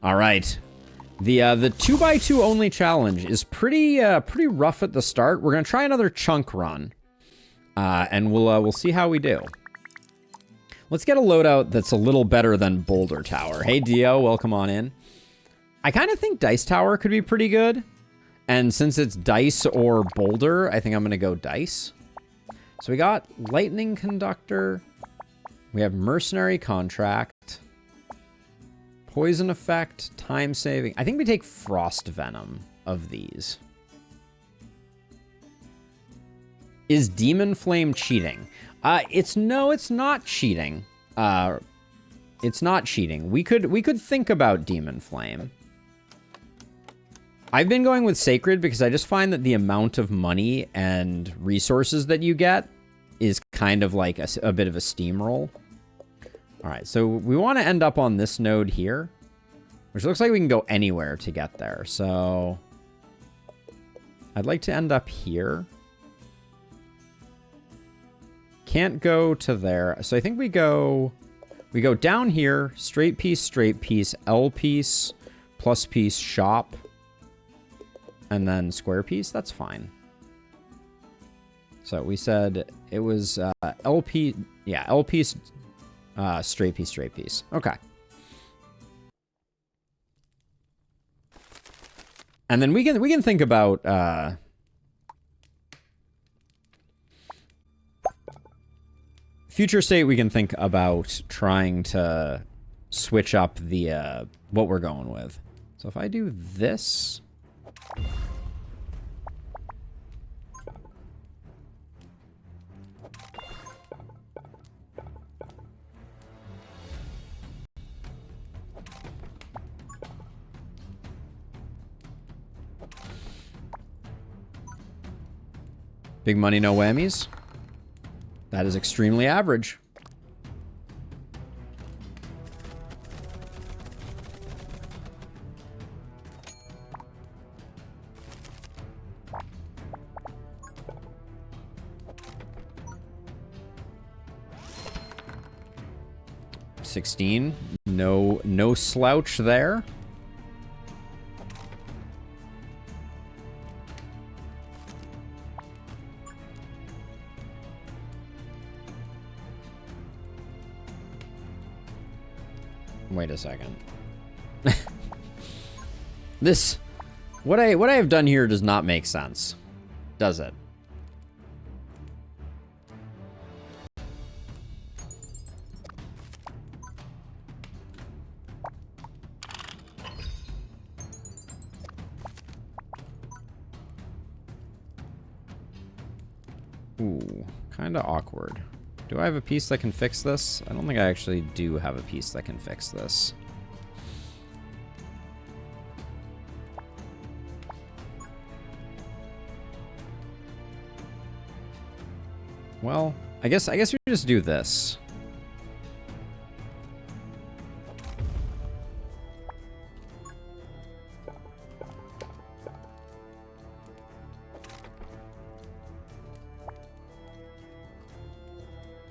All right. The 2x2 only challenge is pretty rough at the start. We're gonna try another chunk run, and we'll see how we do. Let's get a loadout that's a little better than Boulder Tower. Hey Dio, welcome on in. I kind of think Dice Tower could be pretty good, and since it's Dice or Boulder, I think I'm gonna go Dice. So we got Lightning Conductor. We have Mercenary Contract. Poison Effect, Time Saving. I think we take Frost Venom of these. Is Demon Flame cheating? It's not cheating. It's not cheating. We could think about Demon Flame. I've been going with Sacred because I just find that the amount of money and resources that you get is kind of like a bit of a steamroll. All right, so we want to end up on this node here, which looks like we can go anywhere to get there. So I'd like to end up here. Can't go to there. So I think we go down here, straight piece, L piece, plus piece, shop, and then square piece. That's fine. So we said it was LP, yeah, L piece, straight piece. Okay. And then we can think about future state. We can think about trying to switch up the what we're going with. So if I do this, big money, no whammies. That is extremely average. $16. No slouch there. Wait a second. What I have done here does not make sense, does it? Ooh, kind of awkward. Do I have a piece that can fix this? I don't think I actually do have a piece that can fix this. Well, I guess we just do this.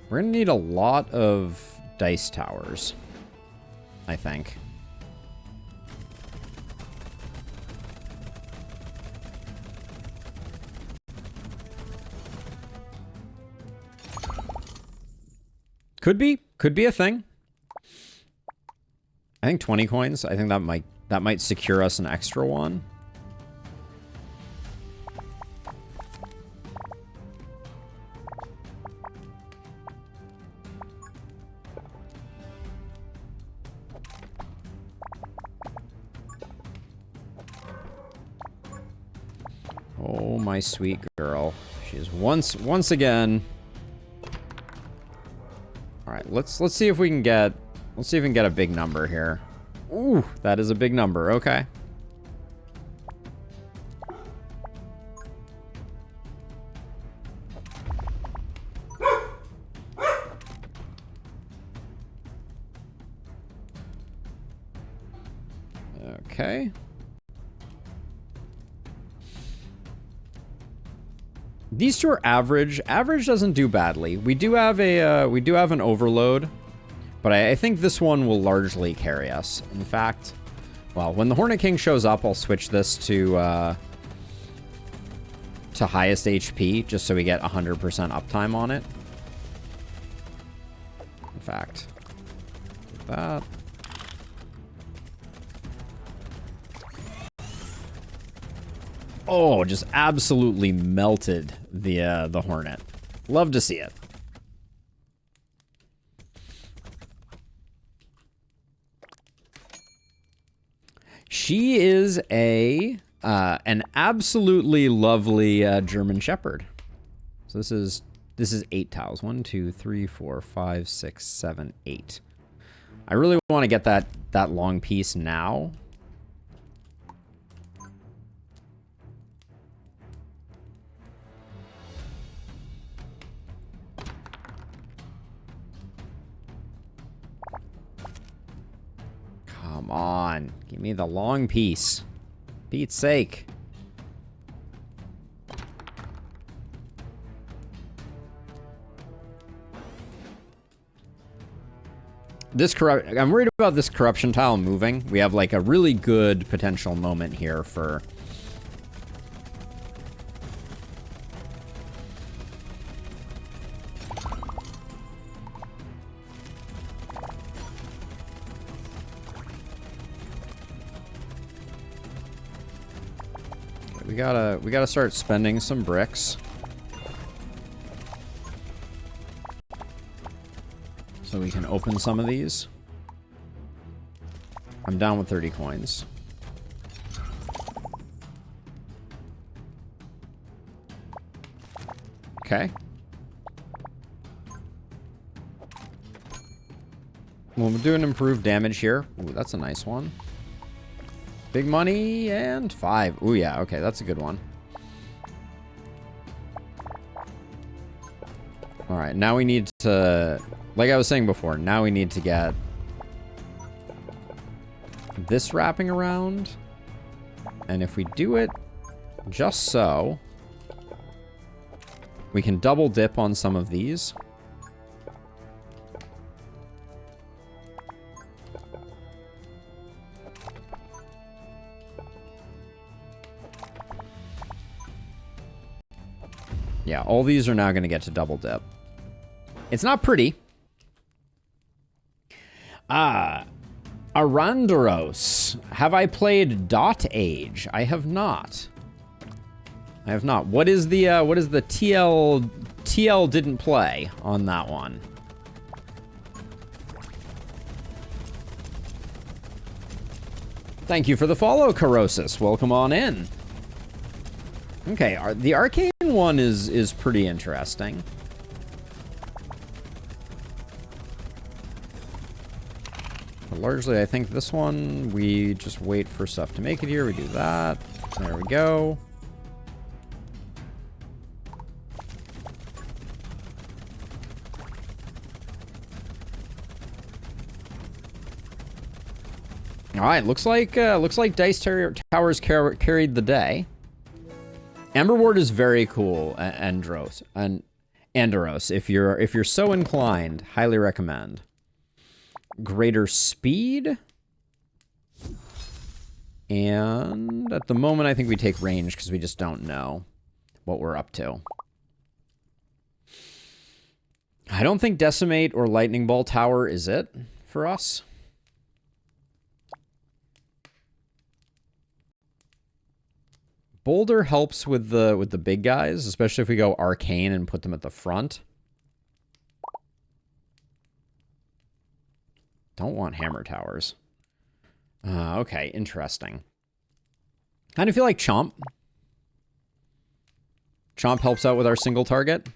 We're gonna need a lot of dice towers, I think. Could be a thing. I think 20 coins. I think that might secure us an extra one. Oh, my sweet girl. She is once again. All right, let's see if we can get a big number here. Ooh, that is a big number. Okay. Okay. These two are average. Average doesn't do badly. We do have an overload, but I think this one will largely carry us. In fact, Well, when the Hornet King shows up, I'll switch this to highest HP, just so we get 100% uptime on it. In fact, that. Oh, just absolutely melted the Hornet. Love to see it. She is an absolutely lovely German Shepherd. So this is 8 tiles. 1, 2, 3, 4, 5, 6, 7, 8. I really want to get that long piece now. Come on, give me the long piece. Pete's sake. I'm worried about this corruption tile moving. We have like a really good potential moment here for... We gotta start spending some bricks. So we can open some of these. I'm down with 30 coins. Okay. Well, we're doing improved damage here. Ooh, that's a nice one. Big money and 5. Ooh, yeah. Okay, that's a good one. All right, now we need to... Like I was saying before, now we need to get this wrapping around. And if we do it just so, we can double dip on some of these. Yeah, all these are now going to get to double dip. It's not pretty. Arandaros. Have I played Dot Age? I have not. I have not. What is the TL didn't play on that one? Thank you for the follow, Corrosis. Welcome on in. Okay, the arcane one is pretty interesting. But largely, I think this one, we just wait for stuff to make it here. We do that. There we go. All right, looks like Dice Towers carried the day. Emberward is very cool, Andros. If you're so inclined, highly recommend. Greater speed. And at the moment, I think we take range because we just don't know what we're up to. I don't think Decimate or Lightning Ball Tower is it for us. Boulder helps with the big guys, especially if we go arcane and put them at the front. Don't want hammer towers. Okay, interesting. Kind of feel like Chomp. Chomp helps out with our single target.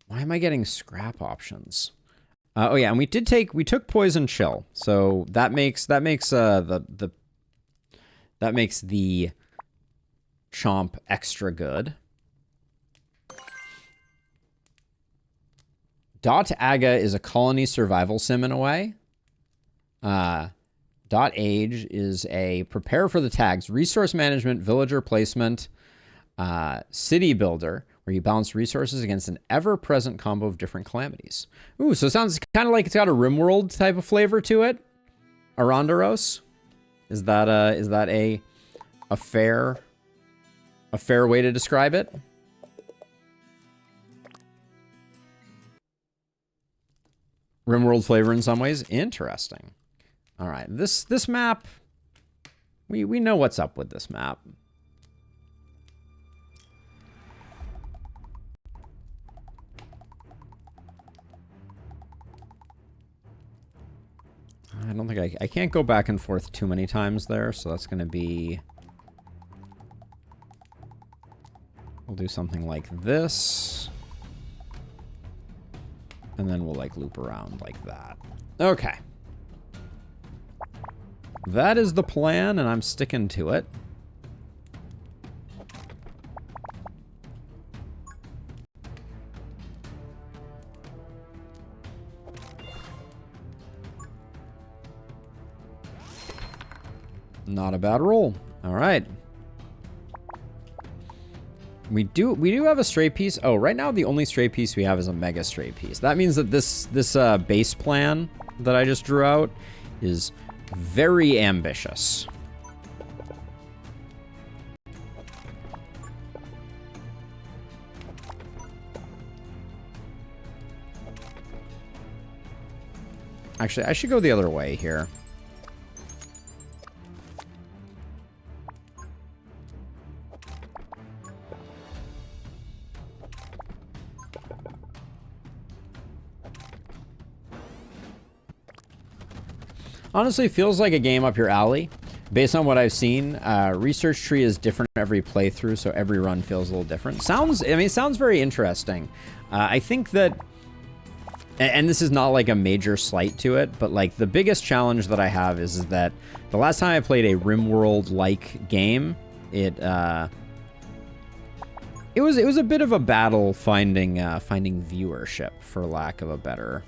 Why am I getting scrap options? Oh yeah, and we took Poison Chill, so that makes the Chomp extra good. Dot Aga is a colony survival sim in a way. Dot Age is a prepare for the tags, resource management, villager placement, city builder, where you balance resources against an ever-present combo of different calamities. Ooh, so it sounds kind of like it's got a RimWorld type of flavor to it. Arondaros? Is that a fair way to describe it? RimWorld flavor in some ways. Interesting. All right, this map, we know what's up with this map. I don't think I can't go back and forth too many times there, so that's going to be... We'll do something like this. And then we'll, like, loop around like that. Okay. That is the plan, and I'm sticking to it. Not a bad roll. All right. We do have a stray piece. Oh, right now the only stray piece we have is a mega stray piece. That means that this base plan that I just drew out is very ambitious. Actually, I should go the other way here. Honestly, feels like a game up your alley. Based on what I've seen, research tree is different every playthrough, so every run feels a little different. It sounds very interesting. I think that, and this is not like a major slight to it, but like the biggest challenge that I have is that the last time I played a RimWorld-like game, it was a bit of a battle finding viewership, for lack of a better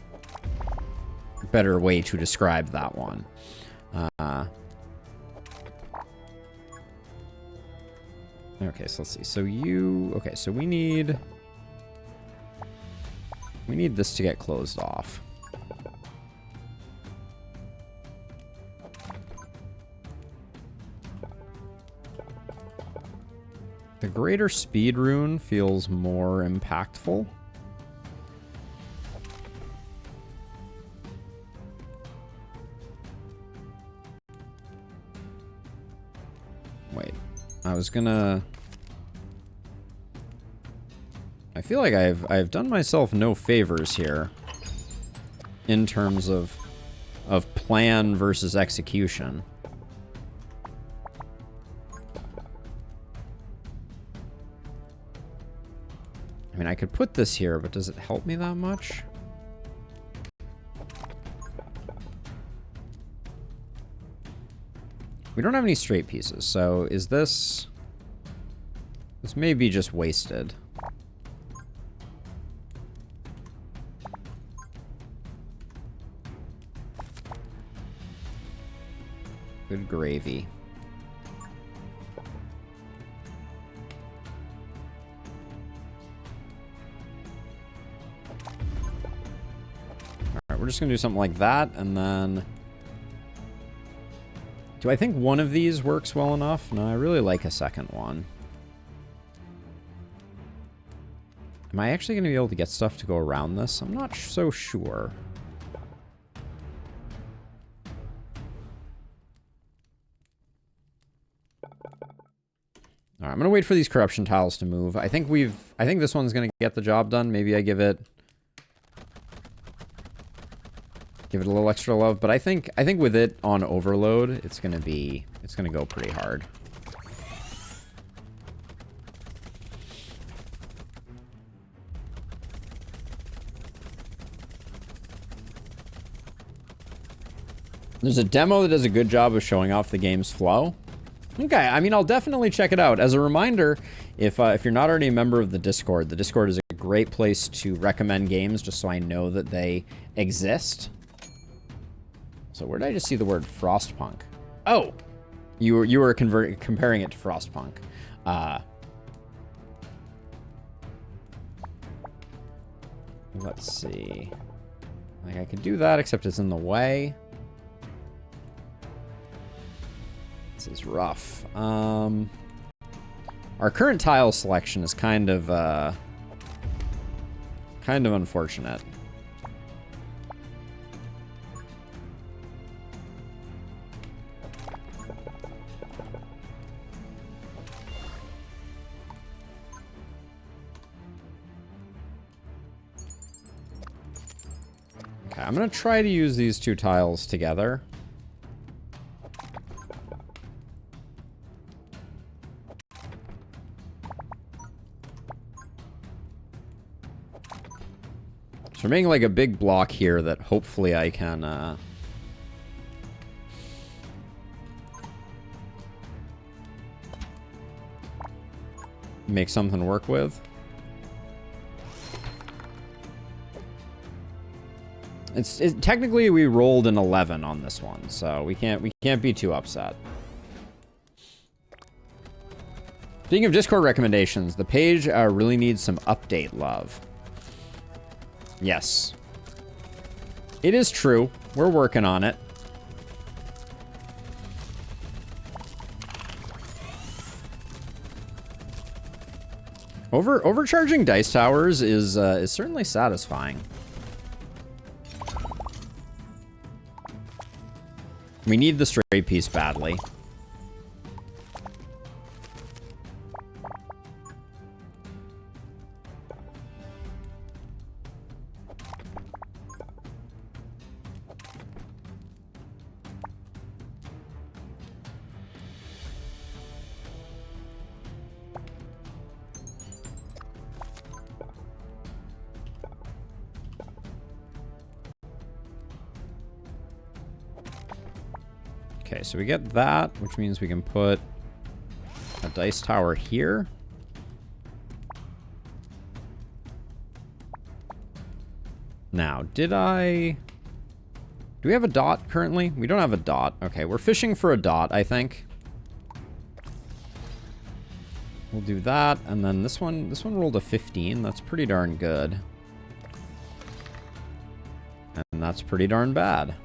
way to describe that one. Okay, so let's see. So so we need this to get closed off. The greater speed rune feels more impactful. Wait, I feel like I've done myself no favors here in terms of plan versus execution. I mean, I could put this here, but does it help me that much? We don't have any straight pieces, so is this... This may be just wasted. Good gravy. Alright, we're just gonna do something like that, and then... Do I think one of these works well enough? No, I really like a second one. Am I actually going to be able to get stuff to go around this? I'm not so sure. All right, I'm going to wait for these corruption tiles to move. I think this one's going to get the job done. Maybe I give it a little extra love, but I think with it on overload, it's going to go pretty hard. There's a demo that does a good job of showing off the game's flow. Okay, I mean, I'll definitely check it out. As a reminder, if you're not already a member of the Discord is a great place to recommend games just so I know that they exist. So where did I just see the word Frostpunk? Oh! You were comparing it to Frostpunk. Let's see. Like, I could do that, except it's in the way. This is rough. Our current tile selection is kind of unfortunate. Okay, I'm gonna try to use these two tiles together. So we're making like a big block here that hopefully I can make something work with. Technically we rolled an 11 on this one, so we can't be too upset. Speaking of Discord recommendations, the page really needs some update love. Yes. It is true. We're working on it. Overcharging dice towers is certainly satisfying. We need the stray piece badly. Okay, so we get that, which means we can put a dice tower here. Now, do we have a dot currently? We don't have a dot. Okay, we're fishing for a dot, I think. We'll do that, and then this one rolled a 15. That's pretty darn good. And that's pretty darn bad.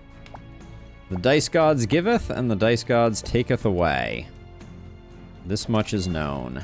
The dice gods giveth, and the dice gods taketh away. This much is known.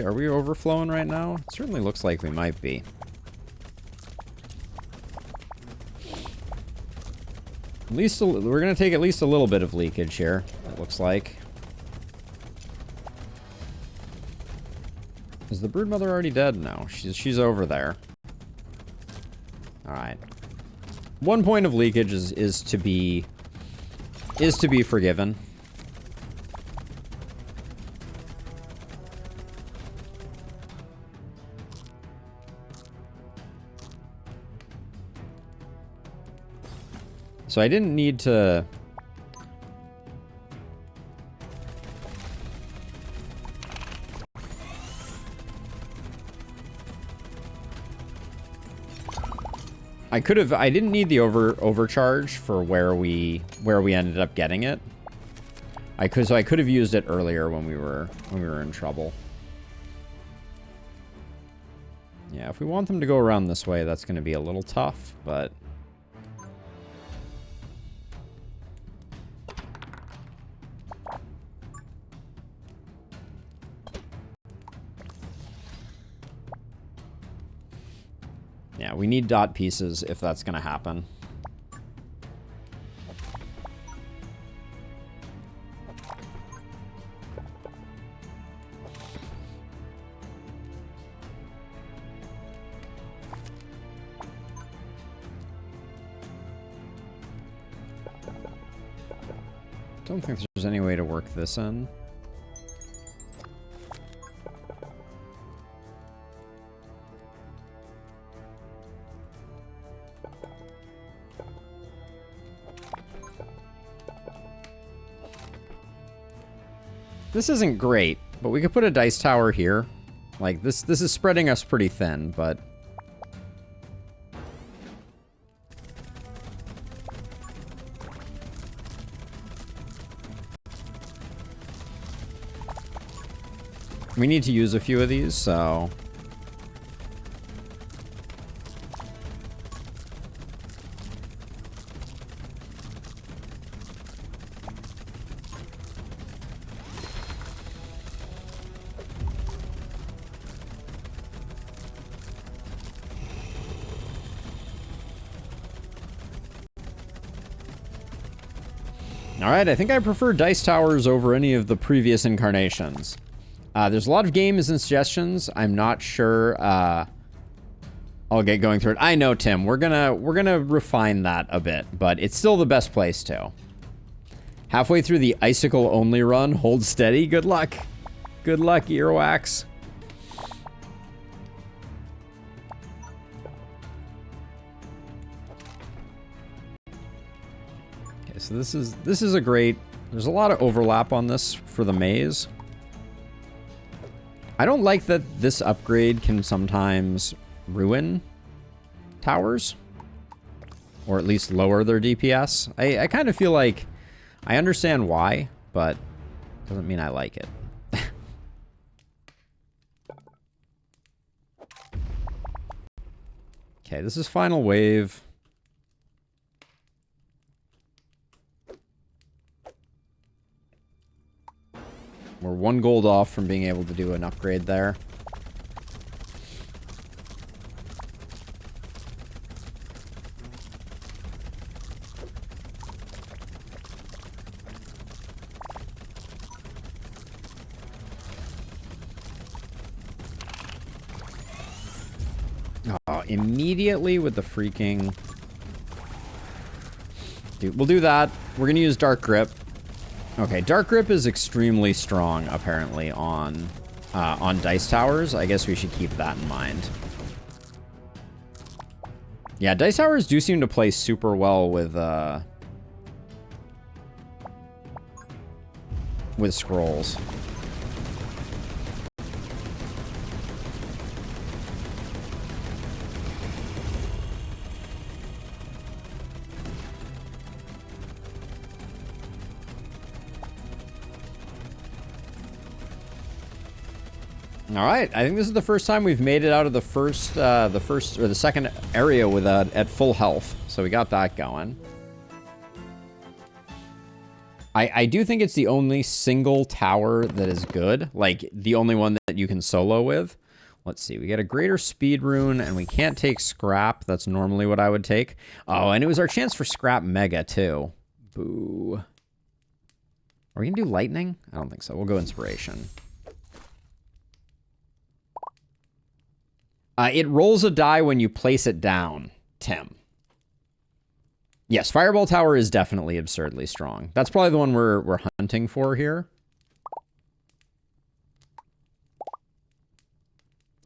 Are we overflowing right now? It certainly looks like we might be. At least we're gonna take at least a little bit of leakage here, it looks like. Is the broodmother already dead? No, she's over there. Alright. 1 point of leakage is to be forgiven. So I didn't need to... I didn't need the overcharge for where we ended up getting it. So I could have used it earlier when we were in trouble. Yeah, if we want them to go around this way, that's going to be a little tough, but... Yeah, we need dot pieces if that's going to happen. Don't think there's any way to work this in. This isn't great, but we could put a dice tower here. Like, this is spreading us pretty thin, but... we need to use a few of these, so... Alright, I think I prefer dice towers over any of the previous incarnations. There's a lot of games and suggestions. I'm not sure I'll get going through it. I know, Tim. We're gonna refine that a bit, but it's still the best place to. Halfway through the icicle only run, hold steady. Good luck. Good luck, earwax. Okay, so this is a great. There's a lot of overlap on this for the maze. I don't like that this upgrade can sometimes ruin towers, or at least lower their DPS. I kind of feel like I understand why, but doesn't mean I like it. Okay, this is final wave. We're 1 gold off from being able to do an upgrade there. Oh, immediately with the freaking... Dude, we'll do that. We're gonna use Dark Grip. Okay, Dark Grip is extremely strong, apparently, on dice towers. I guess we should keep that in mind. Yeah, dice towers do seem to play super well with scrolls. All right, I think this is the first time we've made it out of the second area with at full health. So we got that going. I do think it's the only single tower that is good, like the only one that you can solo with. Let's see, we get a greater speed rune, and we can't take scrap. That's normally what I would take. Oh, and it was our chance for scrap mega too. Boo. Are we gonna do lightning? I don't think so. We'll go inspiration. It rolls a die when you place it down, Tim. Yes, Fireball Tower is definitely absurdly strong. That's probably the one we're hunting for here.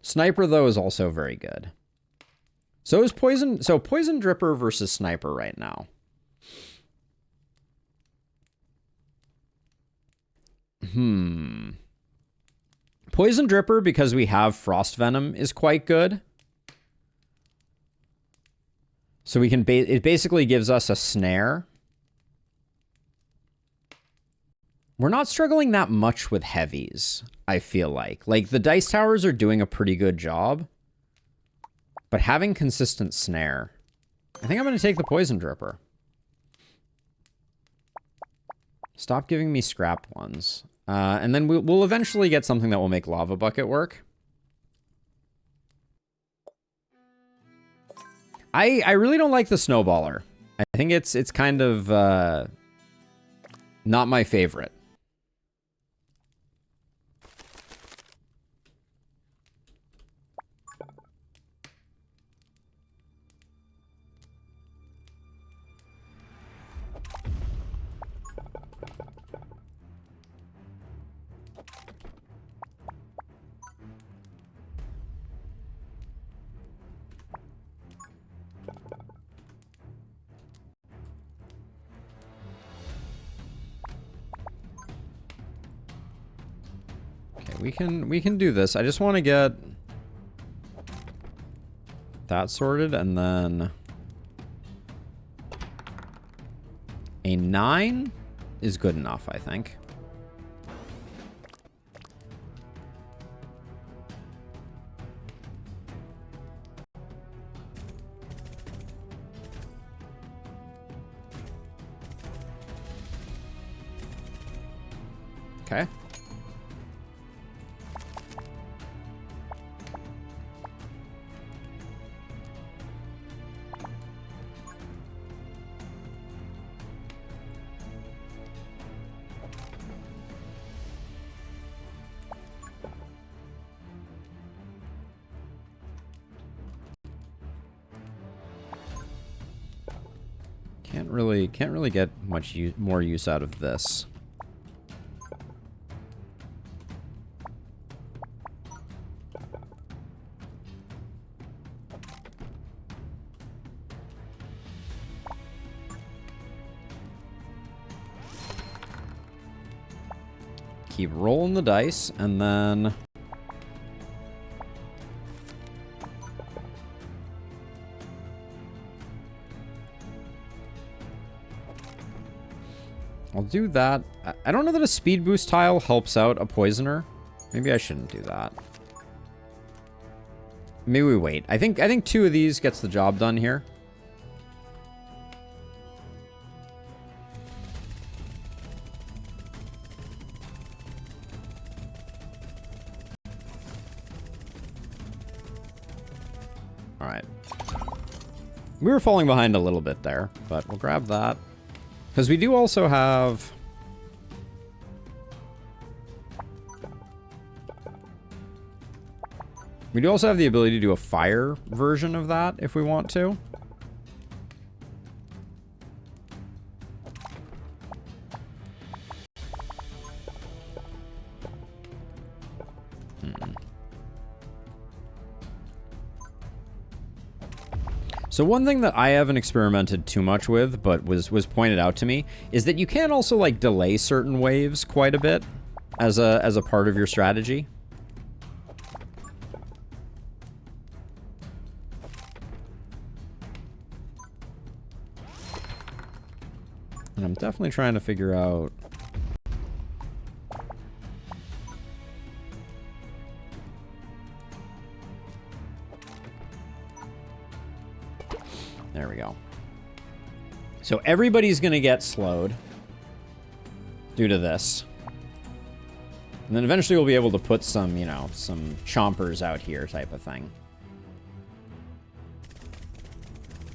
Sniper, though, is also very good. So is Poison... So Poison Dripper versus Sniper right now. Poison Dripper, because we have Frost Venom, is quite good. So we can... it basically gives us a snare. We're not struggling that much with heavies, I feel like. Like, the dice towers are doing a pretty good job. But having consistent snare... I think I'm going to take the Poison Dripper. Stop giving me scrap ones. And then we'll eventually get something that will make Lava Bucket work. I really don't like the Snowballer. I think it's kind of not my favorite. Okay, we can do this. I just want to get that sorted, and then a 9 is good enough, I think. Okay. Can't really get much more use out of this. Keep rolling the dice, and then I'll do that. I don't know that a speed boost tile helps out a poisoner. Maybe I shouldn't do that. Maybe we wait. I think 2 of these gets the job done here. All right. We were falling behind a little bit there, but we'll grab that. Because we do also have... We do also have the ability to do a fire version of that if we want to. So one thing that I haven't experimented too much with, but was pointed out to me, is that you can also like delay certain waves quite a bit as a part of your strategy. And I'm definitely trying to figure out... There we go. So everybody's going to get slowed due to this. And then eventually we'll be able to put some, you know, some chompers out here type of thing.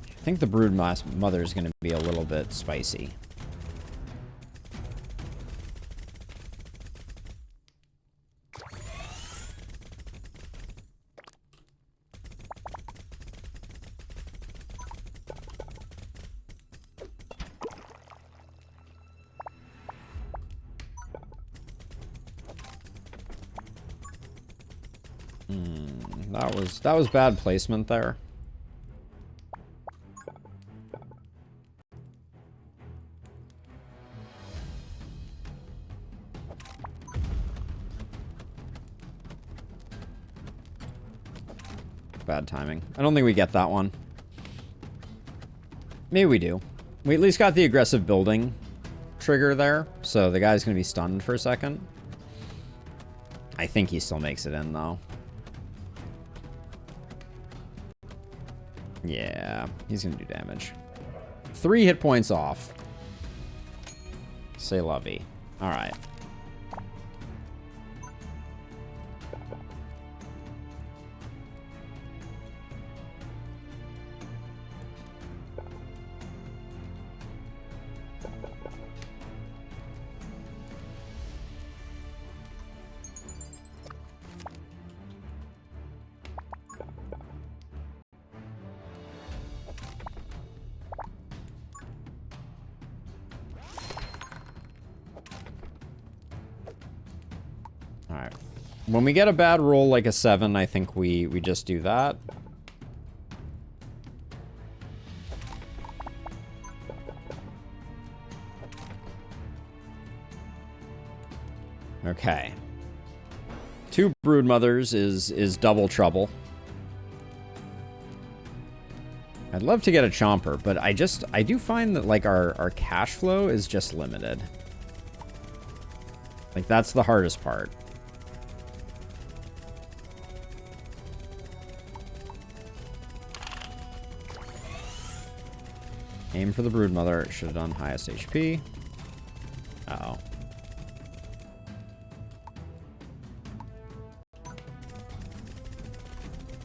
I think the brood mother is going to be a little bit spicy. That was bad placement there. Bad timing. I don't think we get that one. Maybe we do. We at least got the aggressive building trigger there, so the guy's going to be stunned for a second. I think he still makes it in, though. Yeah, he's going to do damage. 3 hit points off. Say lovey. All right. Alright. When we get a bad roll like a 7, I think we just do that. Okay. 2 broodmothers is double trouble. I'd love to get a chomper, but I do find that, like, our cash flow is just limited. Like, that's the hardest part. Aim for the broodmother. Should have done highest HP. Uh-oh.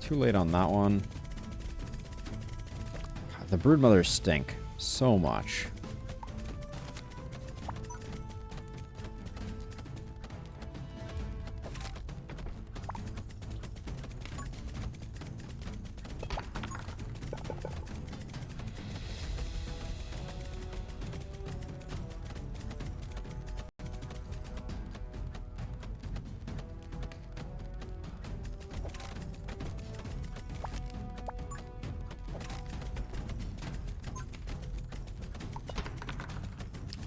Too late on that one. The broodmothers stink so much.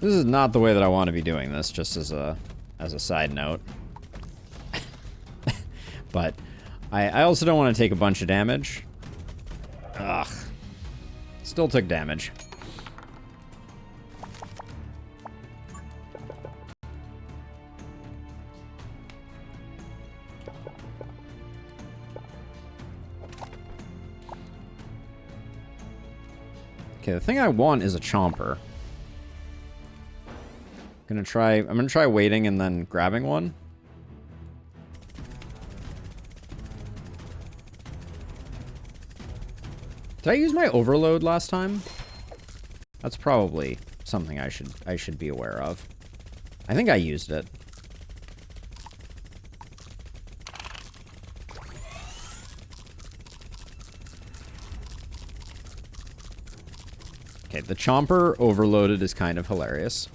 This is not the way that I want to be doing this, just as a side note. But I also don't want to take a bunch of damage. Ugh. Still took damage. Okay, the thing I want is a chomper. I'm gonna try waiting and then grabbing one. Did I use my overload last time? That's probably something I should be aware of. I think I used it. Okay, the chomper overloaded is kind of hilarious.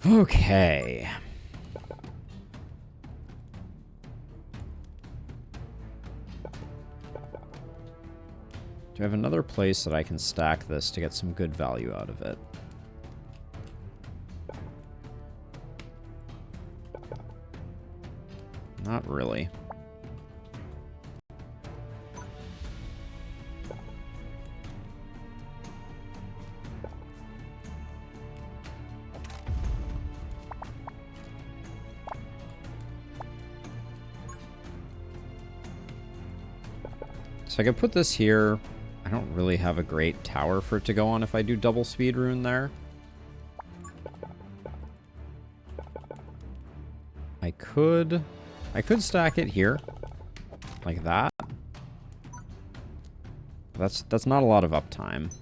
Okay. Do I have another place that I can stack this to get some good value out of it? Not really. So I could put this here. I don't really have a great tower for it to go on if I do double speed rune there. I could stack it here. Like that. That's not a lot of uptime.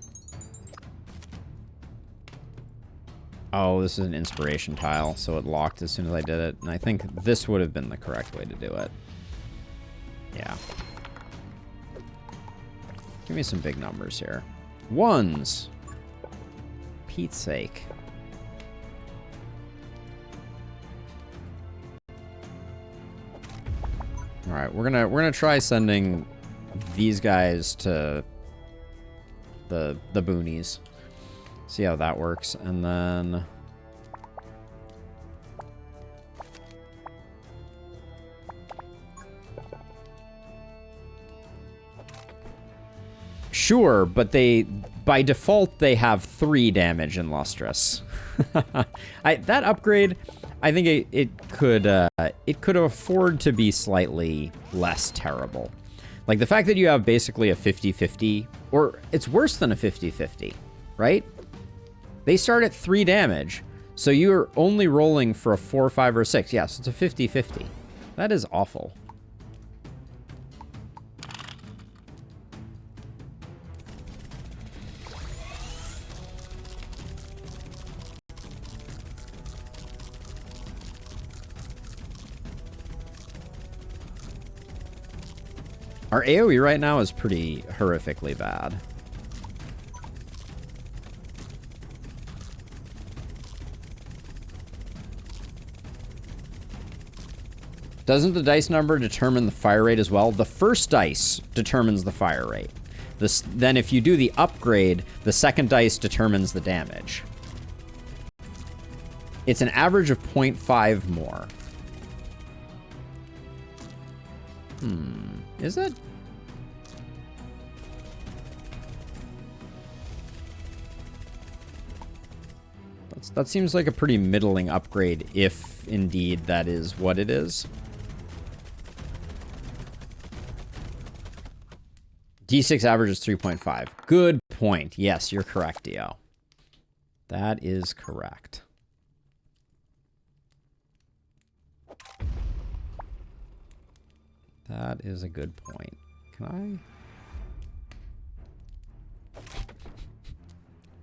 Oh, this is an inspiration tile, so it locked as soon as I did it. And I think this would have been the correct way to do it. Yeah. Give me some big numbers here. 1s. Pete's sake. All right, we're gonna try sending these guys to the boonies. See how that works, and then sure, but by default they have 3 damage in Lustrous. That upgrade, I think it could afford to be slightly less terrible. Like the fact that you have basically a 50-50, or it's worse than a 50-50, right? They start at 3 damage, so you're only rolling for a 4, 5, or 6. Yes, it's a 50-50. That is awful. Our AoE right now is pretty horrifically bad. Doesn't the dice number determine the fire rate as well? The first dice determines the fire rate. Then if you do the upgrade, the second dice determines the damage. It's an average of 0.5 more. Is it? That seems like a pretty middling upgrade, if indeed that is what it is. D6 average is 3.5. Good point. Yes, you're correct, Dio. That is correct. That is a good point. Can I?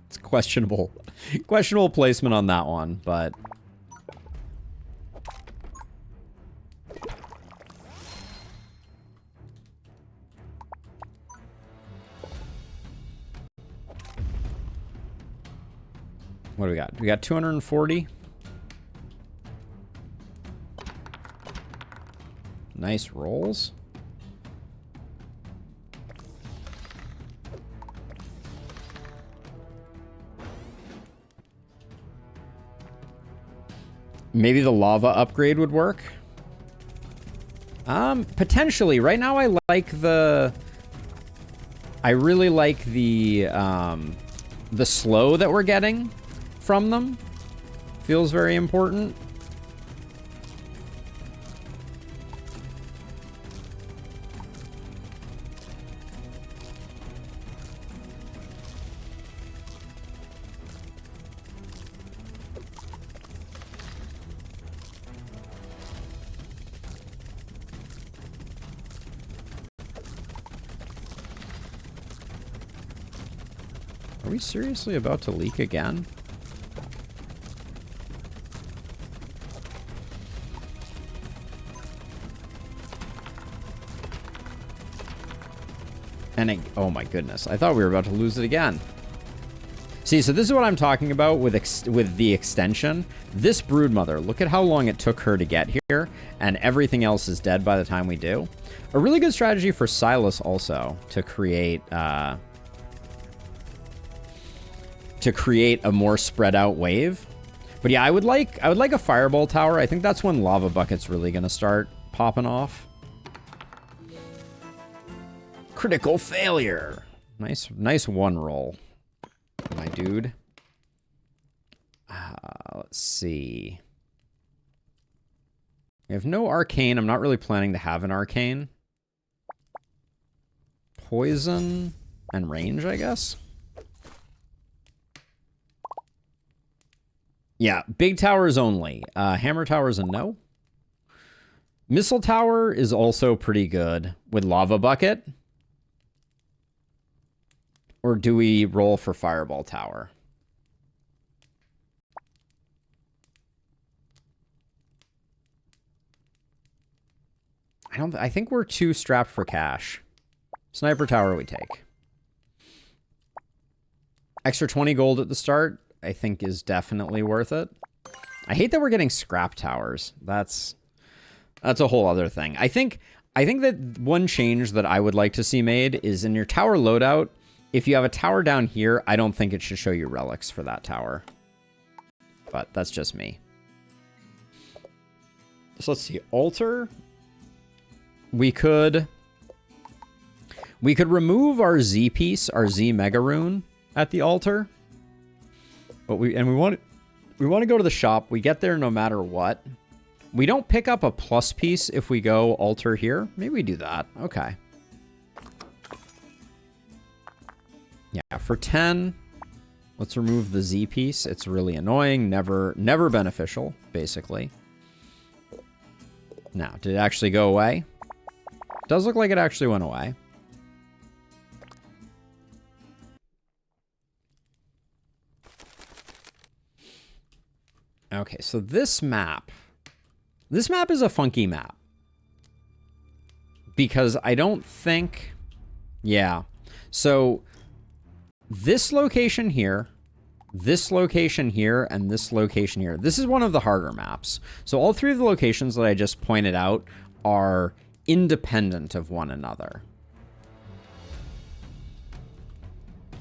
It's questionable. Questionable placement on that one, but... What do we got? We got 240. Nice rolls. Maybe the lava upgrade would work. Potentially. Right now I like the... I really like the slow that we're getting from them. Feels very important. Are we seriously about to leak again? And oh my goodness, I thought we were about to lose it again. See, so this is what I'm talking about with the extension. This broodmother, look at how long it took her to get here, and everything else is dead by the time we do. A really good strategy for Silas also to create a more spread out wave. But yeah, I would like a fireball tower. I think that's when lava bucket's really gonna start popping off. Critical failure. Nice one roll, my dude. Let's see. We have no arcane. I'm not really planning to have an arcane. Poison and range, I guess. Yeah, big towers only. Hammer tower is a no. Missile tower is also pretty good with lava bucket. Or do we roll for fireball tower? I think we're too strapped for cash. Sniper tower we take. Extra 20 gold at the start, I think is definitely worth it. I hate that we're getting scrap towers. That's a whole other thing. I think that one change that I would like to see made is in your tower loadout. If you have a tower down here, I don't think it should show you relics for that tower. But that's just me. So let's see. Altar. We could remove our Z piece, our Z mega rune at the altar. But we want to go to the shop. We get there no matter what. We don't pick up a plus piece if we go altar here. Maybe we do that. Okay. Yeah, for 10, let's remove the Z piece. It's really annoying, never beneficial, basically. Now, did it actually go away? Does look like it actually went away. Okay, so this map is a funky map. Because I don't think, yeah. So this location here this location here and this location here. This is one of the harder maps. So all three of the locations that I just pointed out are independent of one another.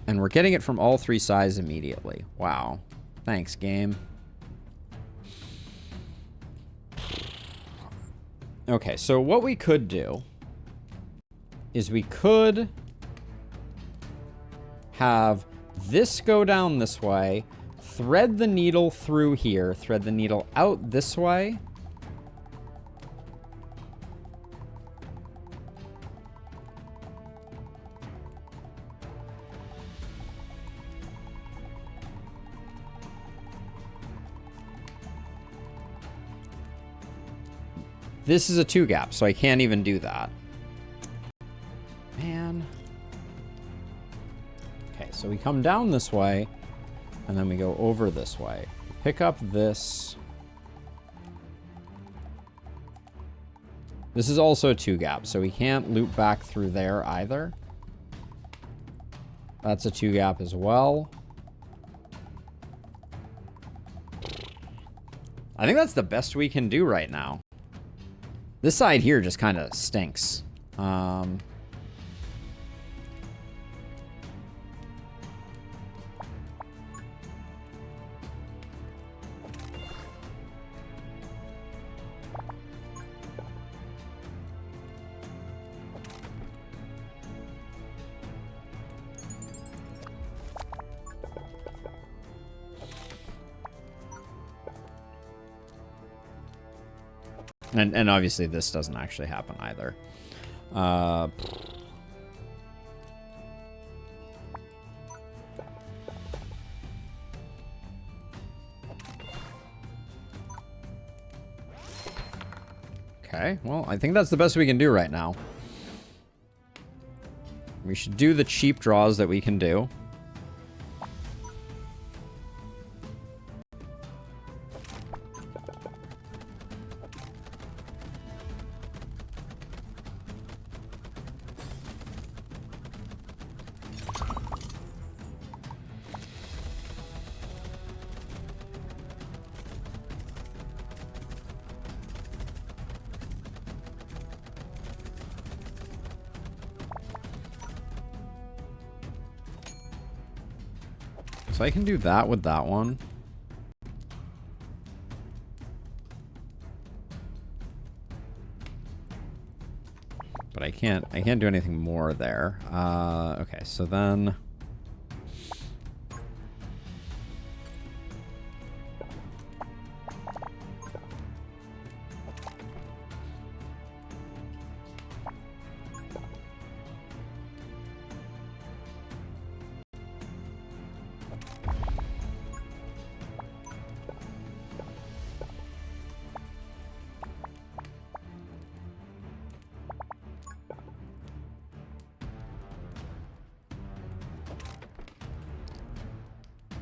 And we're getting it from all three sides immediately. Wow. Thanks, game. Okay, so what we could do is we could have this go down this way, thread the needle through here, thread the needle out this way. This is a 2 gap, so I can't even do that. Man. Okay, so we come down this way, and then we go over this way. Pick up this. This is also a 2 gap, so we can't loop back through there either. That's a 2 gap as well. I think that's the best we can do right now. This side here just kind of stinks. And obviously this doesn't actually happen either. Okay, well, I think that's the best we can do right now. We should do the cheap draws that we can do. So I can do that with that one. But I can't do anything more there. Okay, so then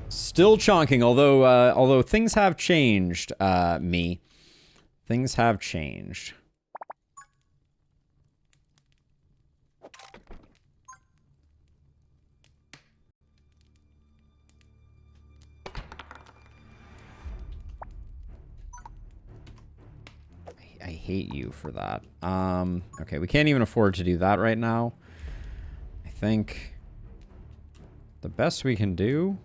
still chonking, although things have changed, me. Things have changed. I hate you for that. Okay, we can't even afford to do that right now. I think the best we can do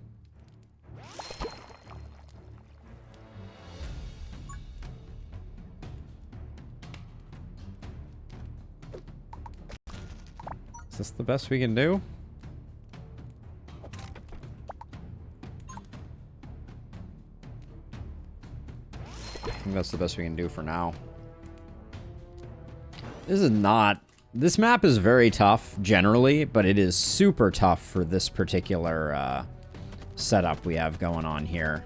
is this the best we can do? I think that's the best we can do for now. This map is very tough generally, but it is super tough for this particular setup we have going on here.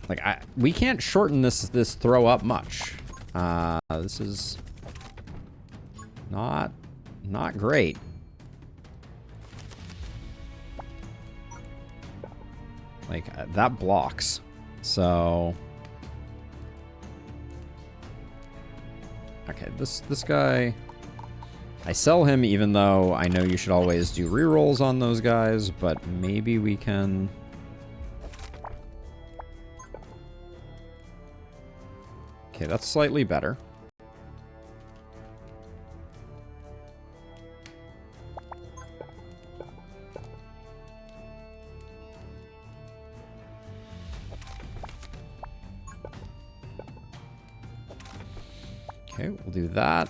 Like, we can't shorten this throw up much. This is not great. Like, that blocks. So... Okay, this guy... I sell him even though I know you should always do rerolls on those guys, but maybe we can... Okay, that's slightly better. Okay, we'll do that.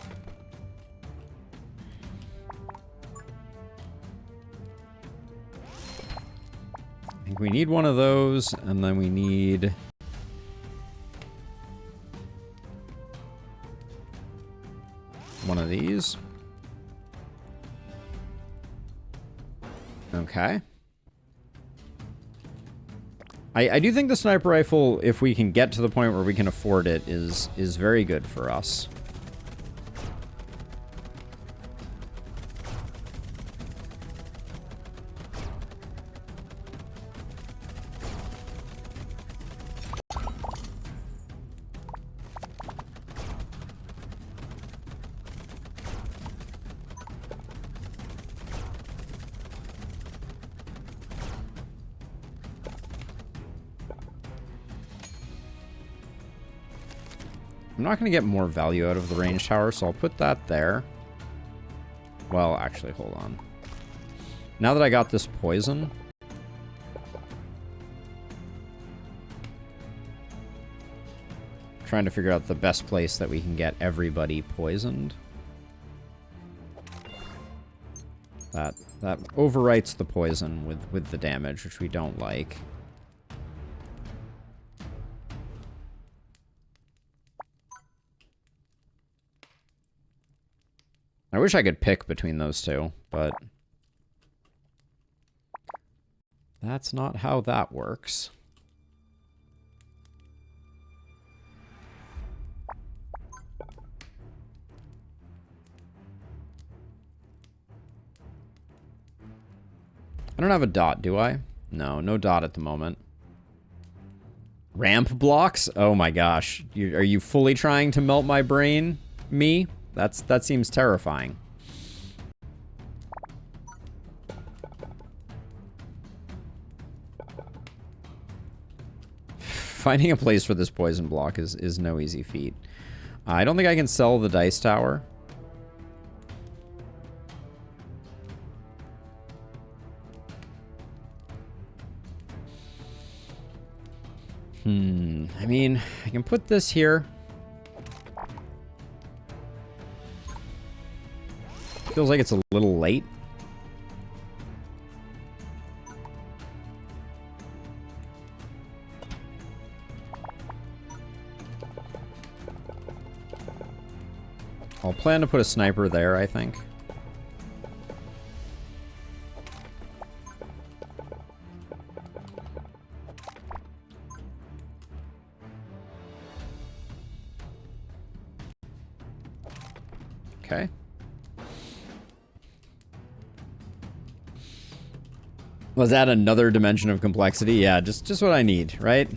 I think we need one of those, and then we need... one of these. Okay. I do think the sniper rifle, if we can get to the point where we can afford it, is very good for us. I'm not going to get more value out of the range tower, so I'll put that there. Well, actually, hold on. Now that I got this poison... trying to figure out the best place that we can get everybody poisoned. That overwrites the poison with the damage, which we don't like. I wish I could pick between those two, but that's not how that works. I don't have a dot, do I? No, no dot at the moment. Ramp blocks? Oh my gosh. Are you fully trying to melt my brain? Me? That seems terrifying. Finding a place for this poison block is no easy feat. I don't think I can sell the dice tower. I mean, I can put this here. Feels like it's a little late. I'll plan to put a sniper there, I think. Okay. Was that another dimension of complexity? Yeah, just what I need, right?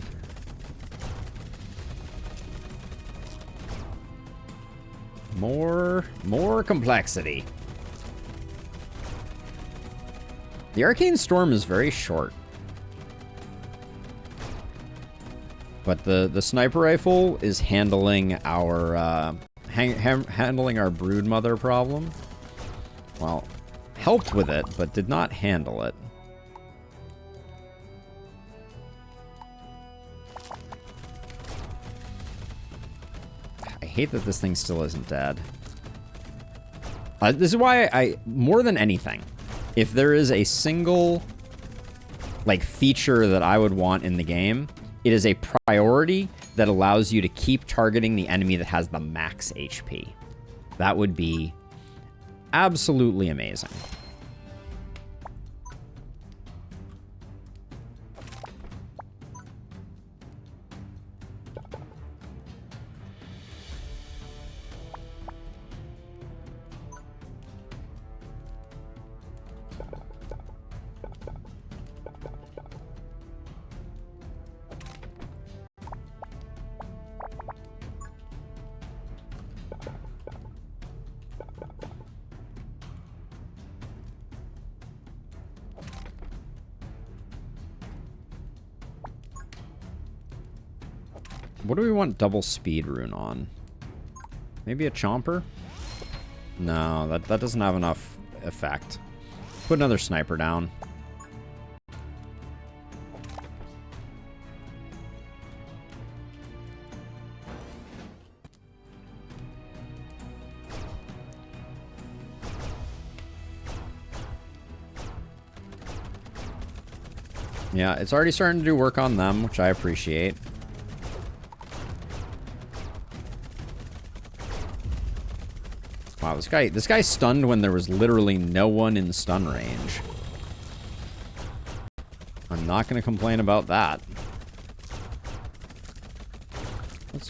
More complexity. The Arcane Storm is very short. But the sniper rifle is handling our handling our broodmother problem. Well, helped with it, but did not handle it. I hate that this thing still isn't dead. This is why more than anything, if there is a single, like, feature that I would want in the game, it is a priority that allows you to keep targeting the enemy that has the max HP. That would be absolutely amazing. What do we want double speed rune on? Maybe a chomper? No, that doesn't have enough effect. Put another sniper down. Yeah, it's already starting to do work on them, which I appreciate. Wow, this guy stunned when there was literally no one in stun range. I'm not going to complain about that.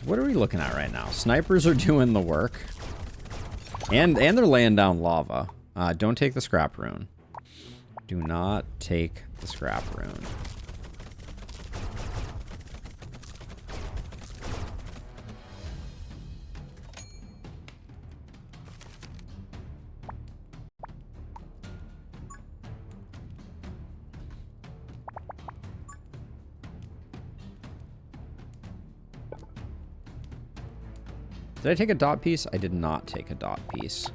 What are we looking at right now? Snipers are doing the work. And they're laying down lava. Don't take the scrap rune. Do not take the scrap rune. Did I take a dot piece? I did not take a dot piece.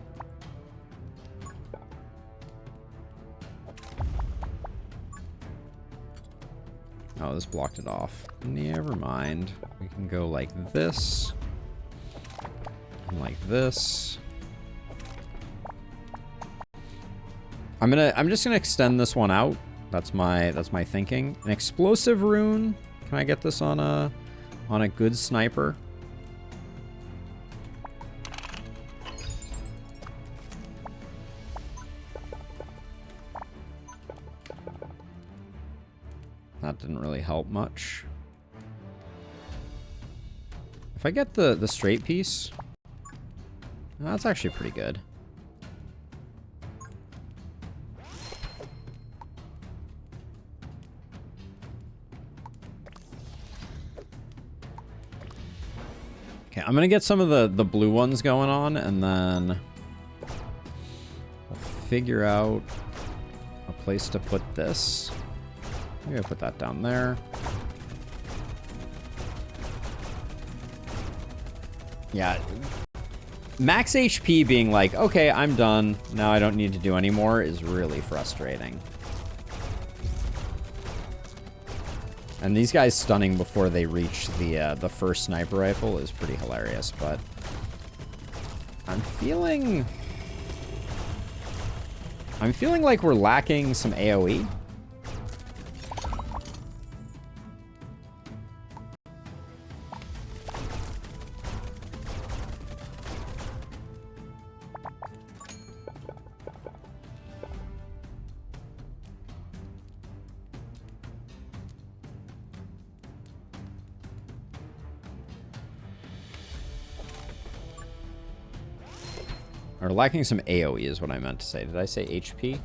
Oh, this blocked it off. Never mind. We can go like this. And like this. I'm just gonna extend this one out. That's my thinking. An explosive rune. Can I get this on a good sniper? That didn't really help much. If I get the straight piece, that's actually pretty good. Okay, I'm gonna get some of the blue ones going on, and then we'll figure out a place to put this. Maybe I'll put that down there. Yeah. Max HP being like, okay, I'm done. Now I don't need to do any more is really frustrating. And these guys stunning before they reach the first sniper rifle is pretty hilarious, but I'm feeling like we're lacking some AoE. Or lacking some AoE is what I meant to say. Did I say HP?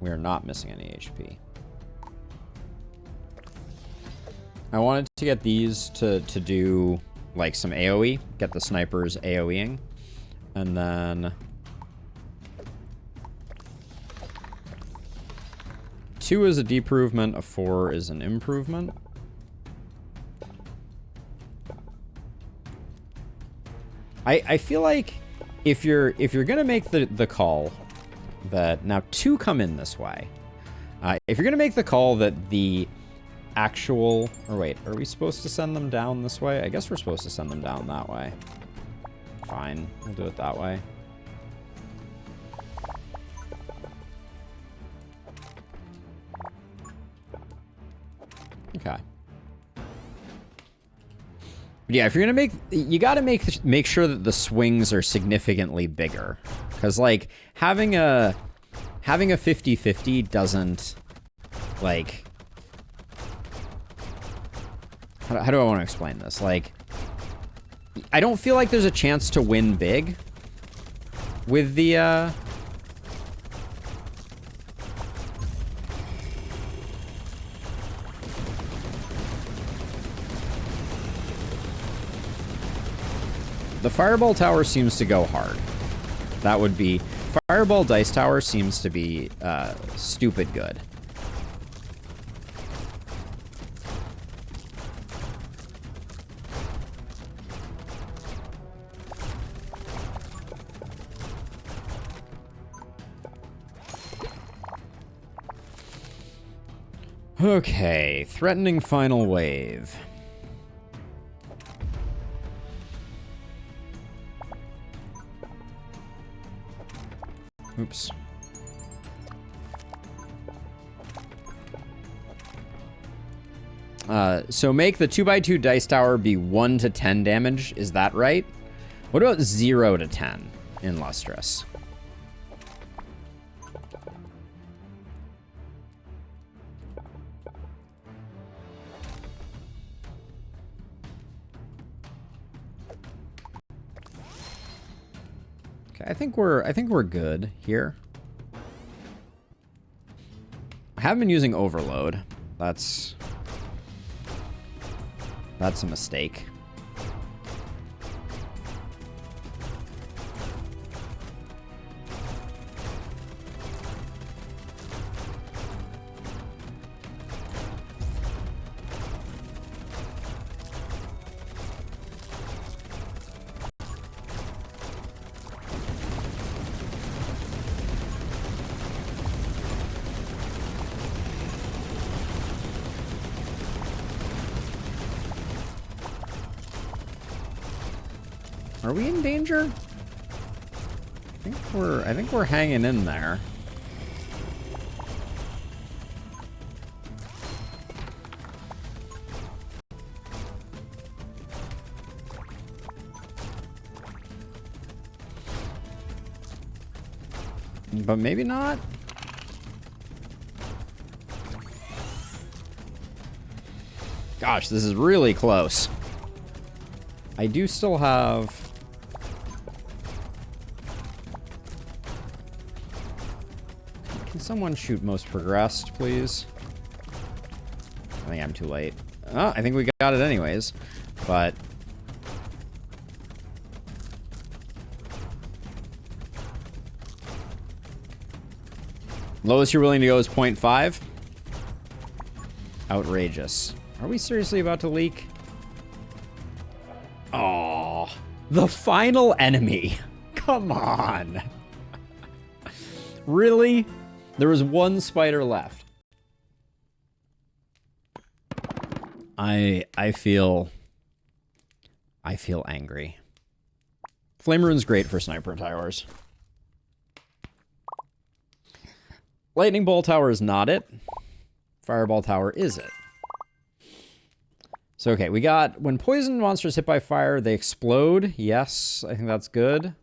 We are not missing any HP. I wanted to get these to do like some AoE, get the snipers AoEing, and then 2 is a deprovement, a 4 is an improvement. I feel like if you're gonna make the call that now 2 come in this way, if you're gonna make the call that the actual, or wait, are we supposed to send them down this way? I guess we're supposed to send them down that way. Fine, we'll do it that way. Okay. Yeah, if you're gonna make, you gotta make sure that the swings are significantly bigger, because like having a 50-50 doesn't, like, how do I want to explain this? Like, I don't feel like there's a chance to win big with the Fireball Tower seems to go hard. That would be... Fireball Dice Tower seems to be stupid good. Okay, threatening final wave. Oops. So make the 2x2 dice tower be 1 to 10 damage. Is that right? What about 0 to 10 in Lustrous? Okay, I think we're good here. I haven't been using overload. That's a mistake. Are we in danger? I think we're hanging in there. But maybe not. Gosh, this is really close. I do still have... Can someone shoot most progressed, please? I think I'm too late. Oh, I think we got it anyways, but... Lowest you're willing to go is 0.5? Outrageous. Are we seriously about to leak? Oh, the final enemy. Come on. Really? There was one spider left. I feel angry. Flame Rune's great for sniper towers. Lightning Ball Tower is not it. Fireball Tower is it. So, okay, we got when poison monsters hit by fire, they explode. Yes, I think that's good.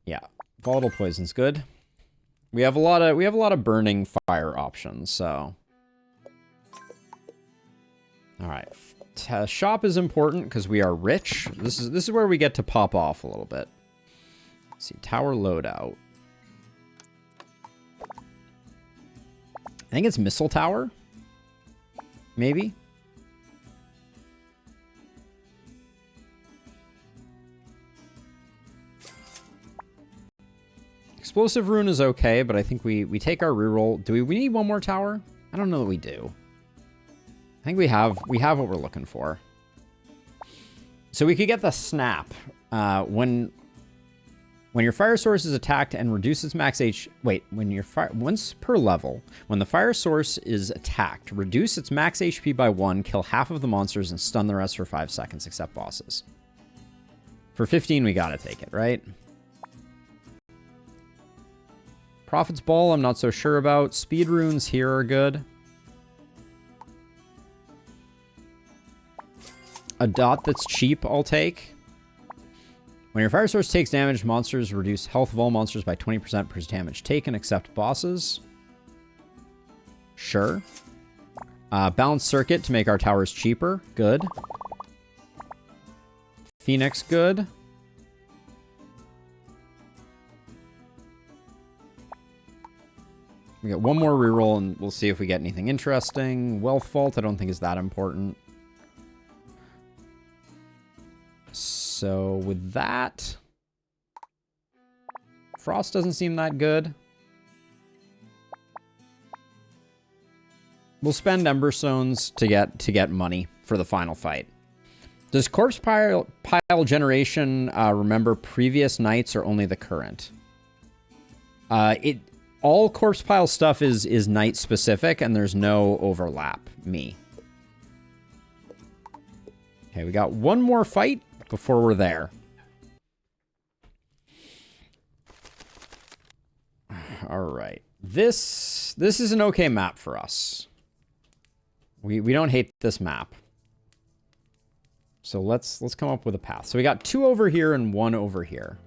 Yeah, volatile poison's good. We have a lot of burning fire options, so. All right. Shop is important because we are rich. This is where we get to pop off a little bit. Let's see, tower loadout. I think it's Missile Tower. Maybe. Explosive Rune is okay, but I think we take our reroll. Do we need one more tower? I don't know that we do. I think we have what we're looking for. So we could get the snap. When your fire source is attacked and reduces max H... Wait, once per level, when the fire source is attacked, reduce its max HP by 1, kill half of the monsters, and stun the rest for 5 seconds, except bosses. For 15, we gotta take it, right? Prophet's Ball, I'm not so sure about. Speed runes here are good. A dot that's cheap, I'll take. When your fire source takes damage, monsters reduce health of all monsters by 20% per damage taken, except bosses. Sure. Balanced circuit to make our towers cheaper. Good. Phoenix, good. We got one more reroll, and we'll see if we get anything interesting. Wealth Vault, I don't think is that important. So with that, Frost doesn't seem that good. We'll spend Emberstones to get money for the final fight. Does Corpse Pile Generation remember previous nights or only the current? It all corpse pile stuff is night specific, and there's no overlap. Me. Okay, we got one more fight before we're there. All right. This is an okay map for us. We don't hate this map. So let's come up with a path. So we got 2 over here and 1 over here.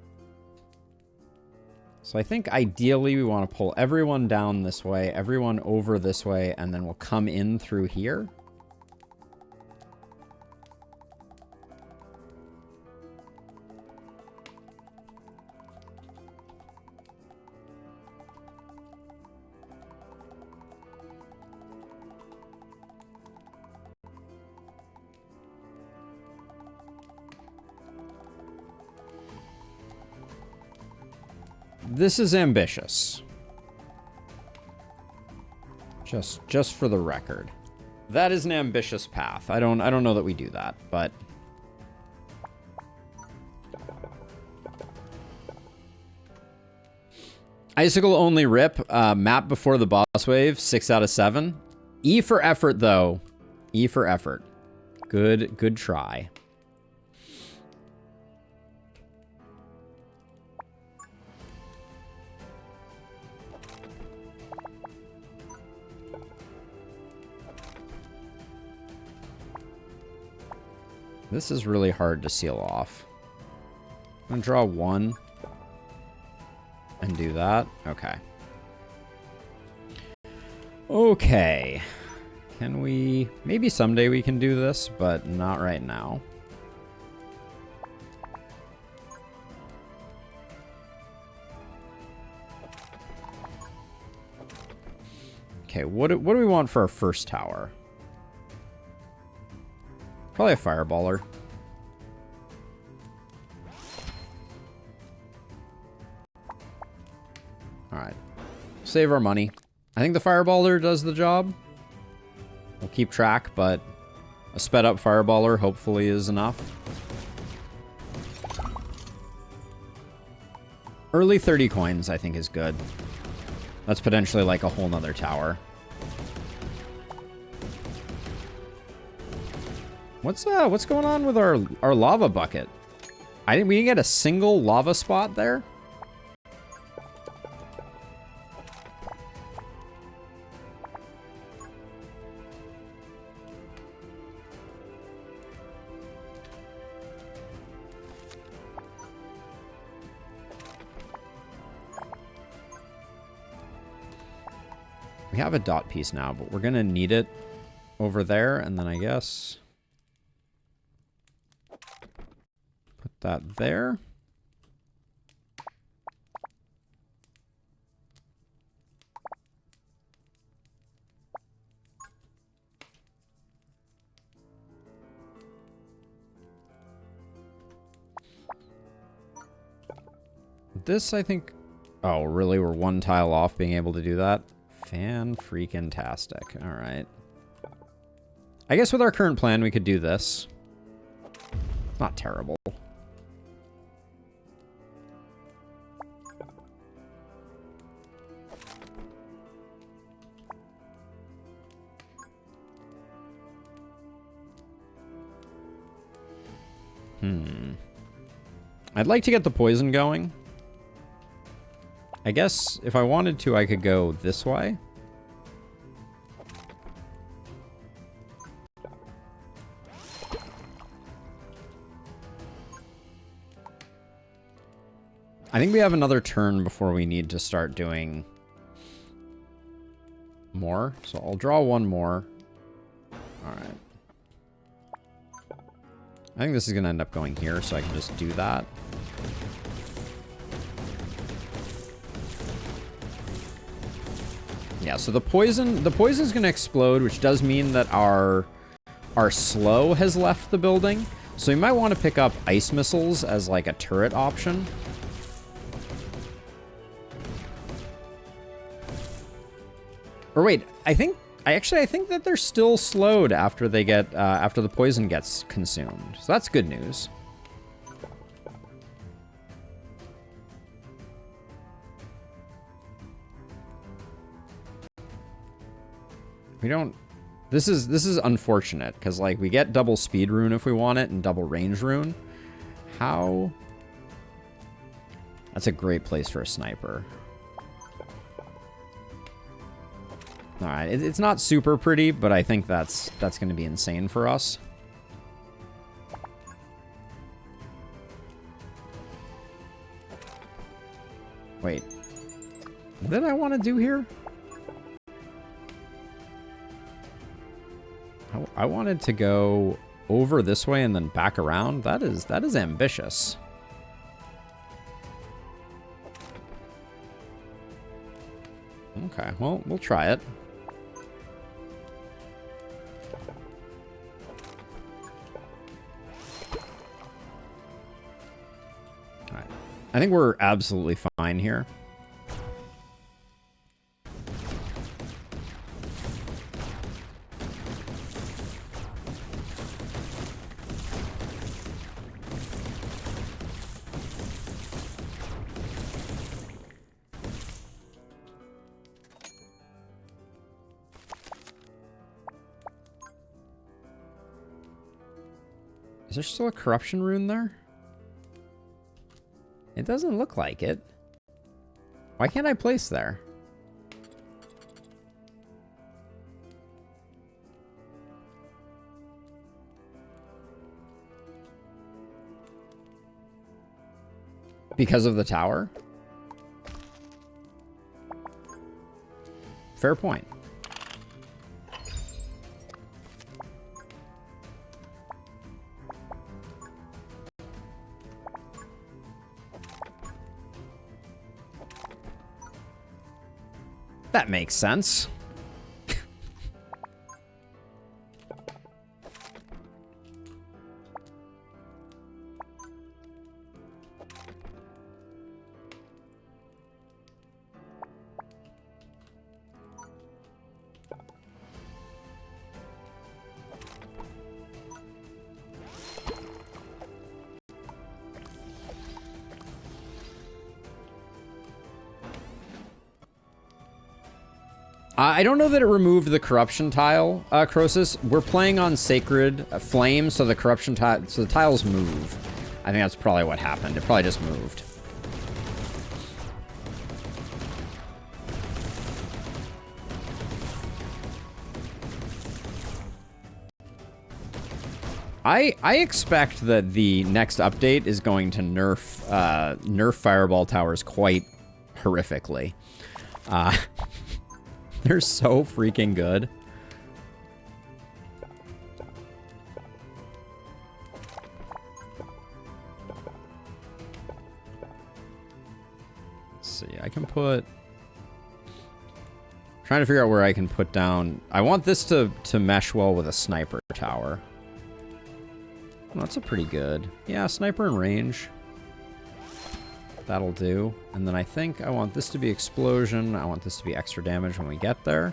So I think ideally we want to pull everyone down this way, everyone over this way, and then we'll come in through here. This is ambitious. Just for the record. That is an ambitious path. I don't know that we do that, but Icicle only rip, map before the boss wave, 6 out of 7. E for effort though. E for effort. Good try. This is really hard to seal off. I'm gonna draw 1 and do that. Okay. Okay. Can we... Maybe someday we can do this, but not right now. Okay, what do we want for our first tower? Probably a fireballer. Alright. Save our money. I think the fireballer does the job. We'll keep track, but a sped up fireballer hopefully is enough. Early 30 coins I think is good. That's potentially like a whole nother tower. What's going on with our lava bucket? We didn't get a single lava spot there. We have a dot piece now, but we're gonna need it over there, and then I guess put that there. This, I think... Oh, really? We're one tile off being able to do that? Fan-freaking-tastic. All right. I guess with our current plan, we could do this. Not terrible. I'd like to get the poison going. I guess if I wanted to, I could go this way. I think we have another turn before we need to start doing more. So I'll draw one more. All right. I think this is going to end up going here, so I can just do that. Yeah, so the poison is going to explode, which does mean that our slow has left the building. So you might want to pick up ice missiles as like a turret option. Or wait, I think that they're still slowed after they get after the poison gets consumed. So that's good news. We don't... This is unfortunate, because, like, we get double speed rune if we want it, and double range rune. How... That's a great place for a sniper. Alright, it's not super pretty, but I think that's going to be insane for us. Wait. What did I want to do here? I wanted to go over this way and then back around. That is ambitious. Okay, well, we'll try it. All right. I think we're absolutely fine here. Is there still a corruption rune there? It doesn't look like it. Why can't I place there? Because of the tower? Fair point. That makes sense. I don't know that it removed the corruption tile, Crosus. We're playing on Sacred Flame, so the corruption tile, so the tiles move. I think that's probably what happened. It probably just moved. I expect that the next update is going to nerf Fireball Towers quite horrifically. They're so freaking good. Let's see, I can put... Trying to figure out where I can put down... I want this to mesh well with a sniper tower. Well, that's a pretty good... Yeah, sniper and range. That'll do. And then I think I want this to be explosion. I want this to be extra damage when we get there.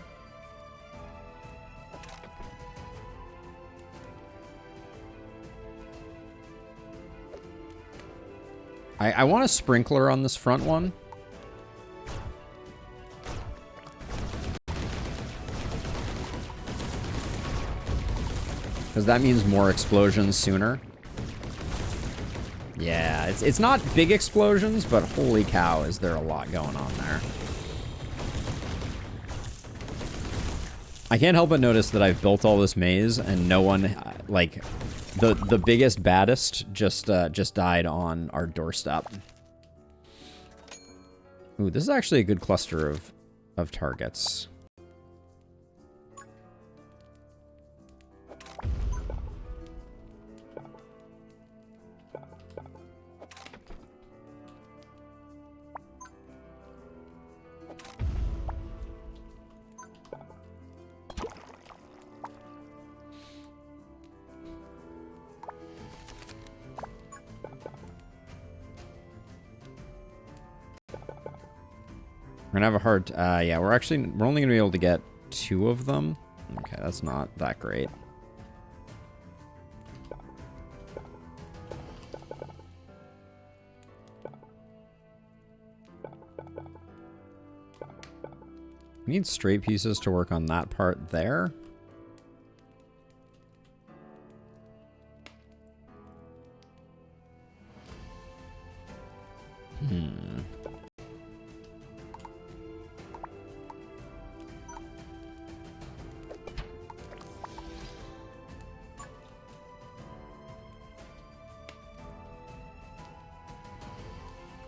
I want a sprinkler on this front one. Because that means more explosions sooner. Yeah, it's not big explosions, but holy cow, is there a lot going on there. I can't help but notice that I've built all this maze and no one, like, the biggest, baddest just died on our doorstep. Ooh, this is actually a good cluster of targets. We're gonna have a hard... yeah, we're only gonna be able to get 2 of them. Okay, that's not that great. We need straight pieces to work on that part there.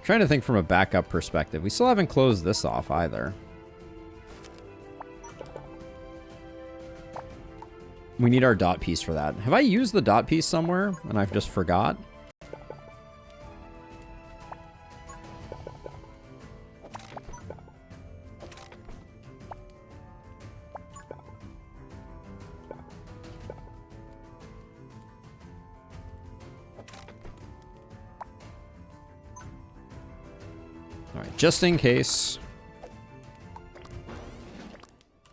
Trying to think from a backup perspective. We still haven't closed this off either. We need our dot piece for that. Have I used the dot piece somewhere and I've just forgot? All right, just in case,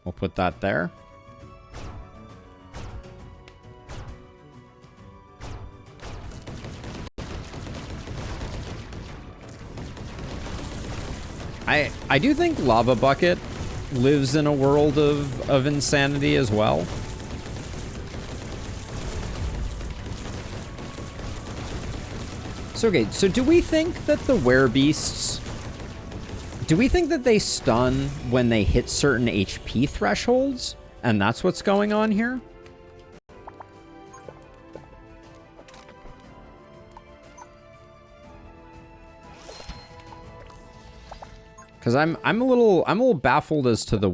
we'll put that there. I do think Lava Bucket lives in a world of insanity as well. So, okay, so do we think that the werebeasts, do we think that they stun when they hit certain HP thresholds? And that's what's going on here? Because I'm a little baffled as to the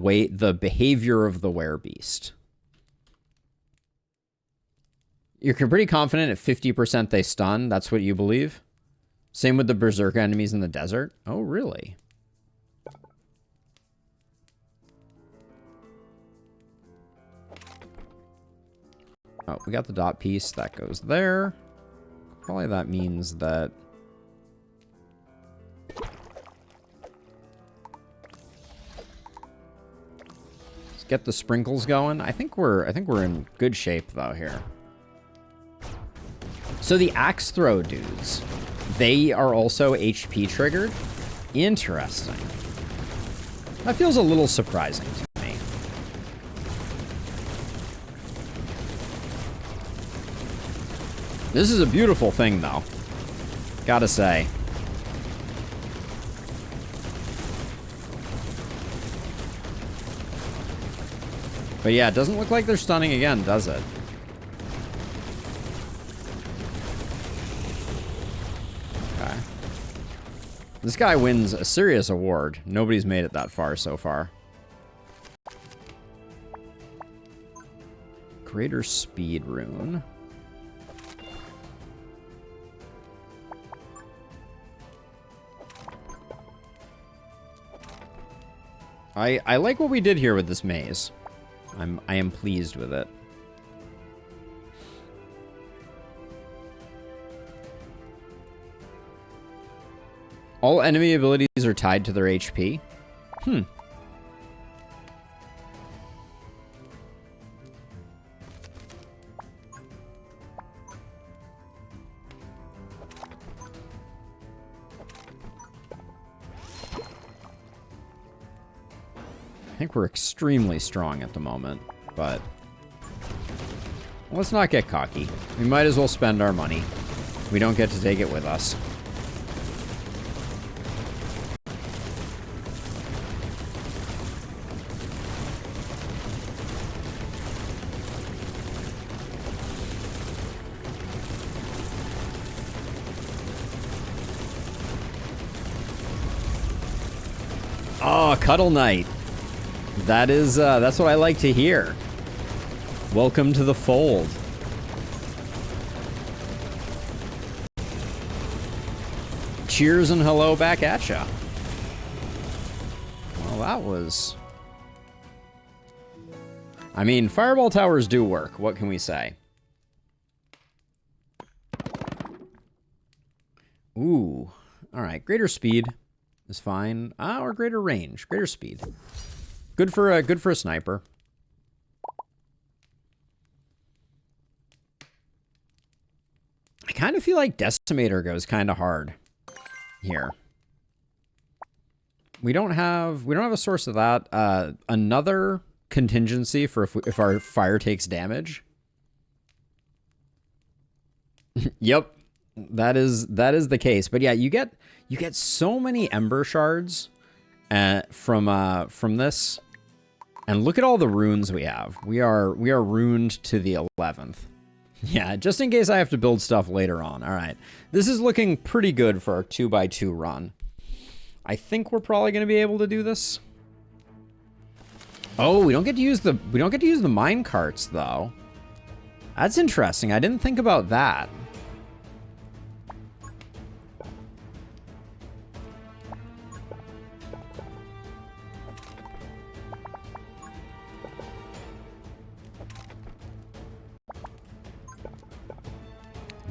behavior of the werebeast. You're pretty confident at 50% they stun. That's what you believe. Same with the berserker enemies in the desert. Oh, really? Oh, we got the dot piece. That goes there. Probably that means that... Let's get the sprinkles going. I think we're in good shape though here. So the axe throw dudes, they are also HP triggered? Interesting. That feels a little surprising to me. This is a beautiful thing, though. Gotta say. But yeah, it doesn't look like they're stunning again, does it? Okay. This guy wins a serious award. Nobody's made it that far so far. Greater speed rune. I like what we did here with this maze. I am pleased with it. All enemy abilities are tied to their HP. I think we're extremely strong at the moment, but let's not get cocky. We might as well spend our money. We don't get to take it with us. Oh, Cuddle Knight. That is, that's what I like to hear. Welcome to the fold. Cheers and hello back at ya. Well, that was... I mean, fireball towers do work. What can we say? Ooh. All right, greater speed is fine. Or greater range. Greater speed. Good for a sniper. I kind of feel like Decimator goes kind of hard here. We don't have a source of that. Another contingency for if our fire takes damage. Yep, that is the case. But yeah, you get so many ember shards from this. And look at all the runes we have. We are runed to the 11th. Yeah, just in case I have to build stuff later on. All right. This is looking pretty good for our 2x2 run. I think we're probably going to be able to do this. Oh, we don't get to use the mine carts though. That's interesting. I didn't think about that.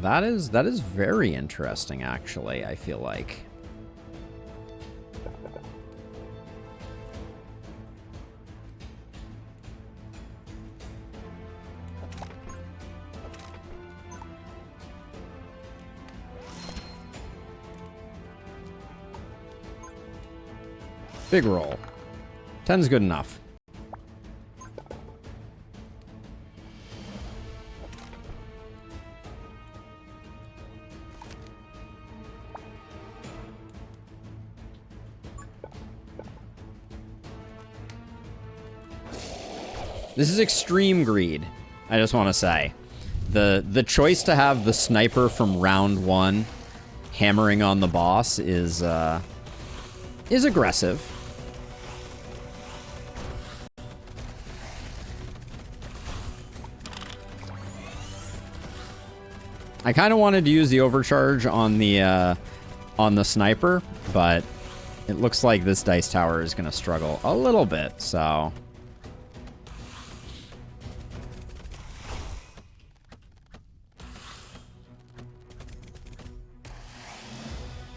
That is very interesting, actually, I feel like. Big roll. 10's good enough. This is extreme greed, I just want to say. The choice to have the sniper from round 1 hammering on the boss is aggressive. I kind of wanted to use the overcharge on the sniper, but it looks like this dice tower is going to struggle a little bit, so...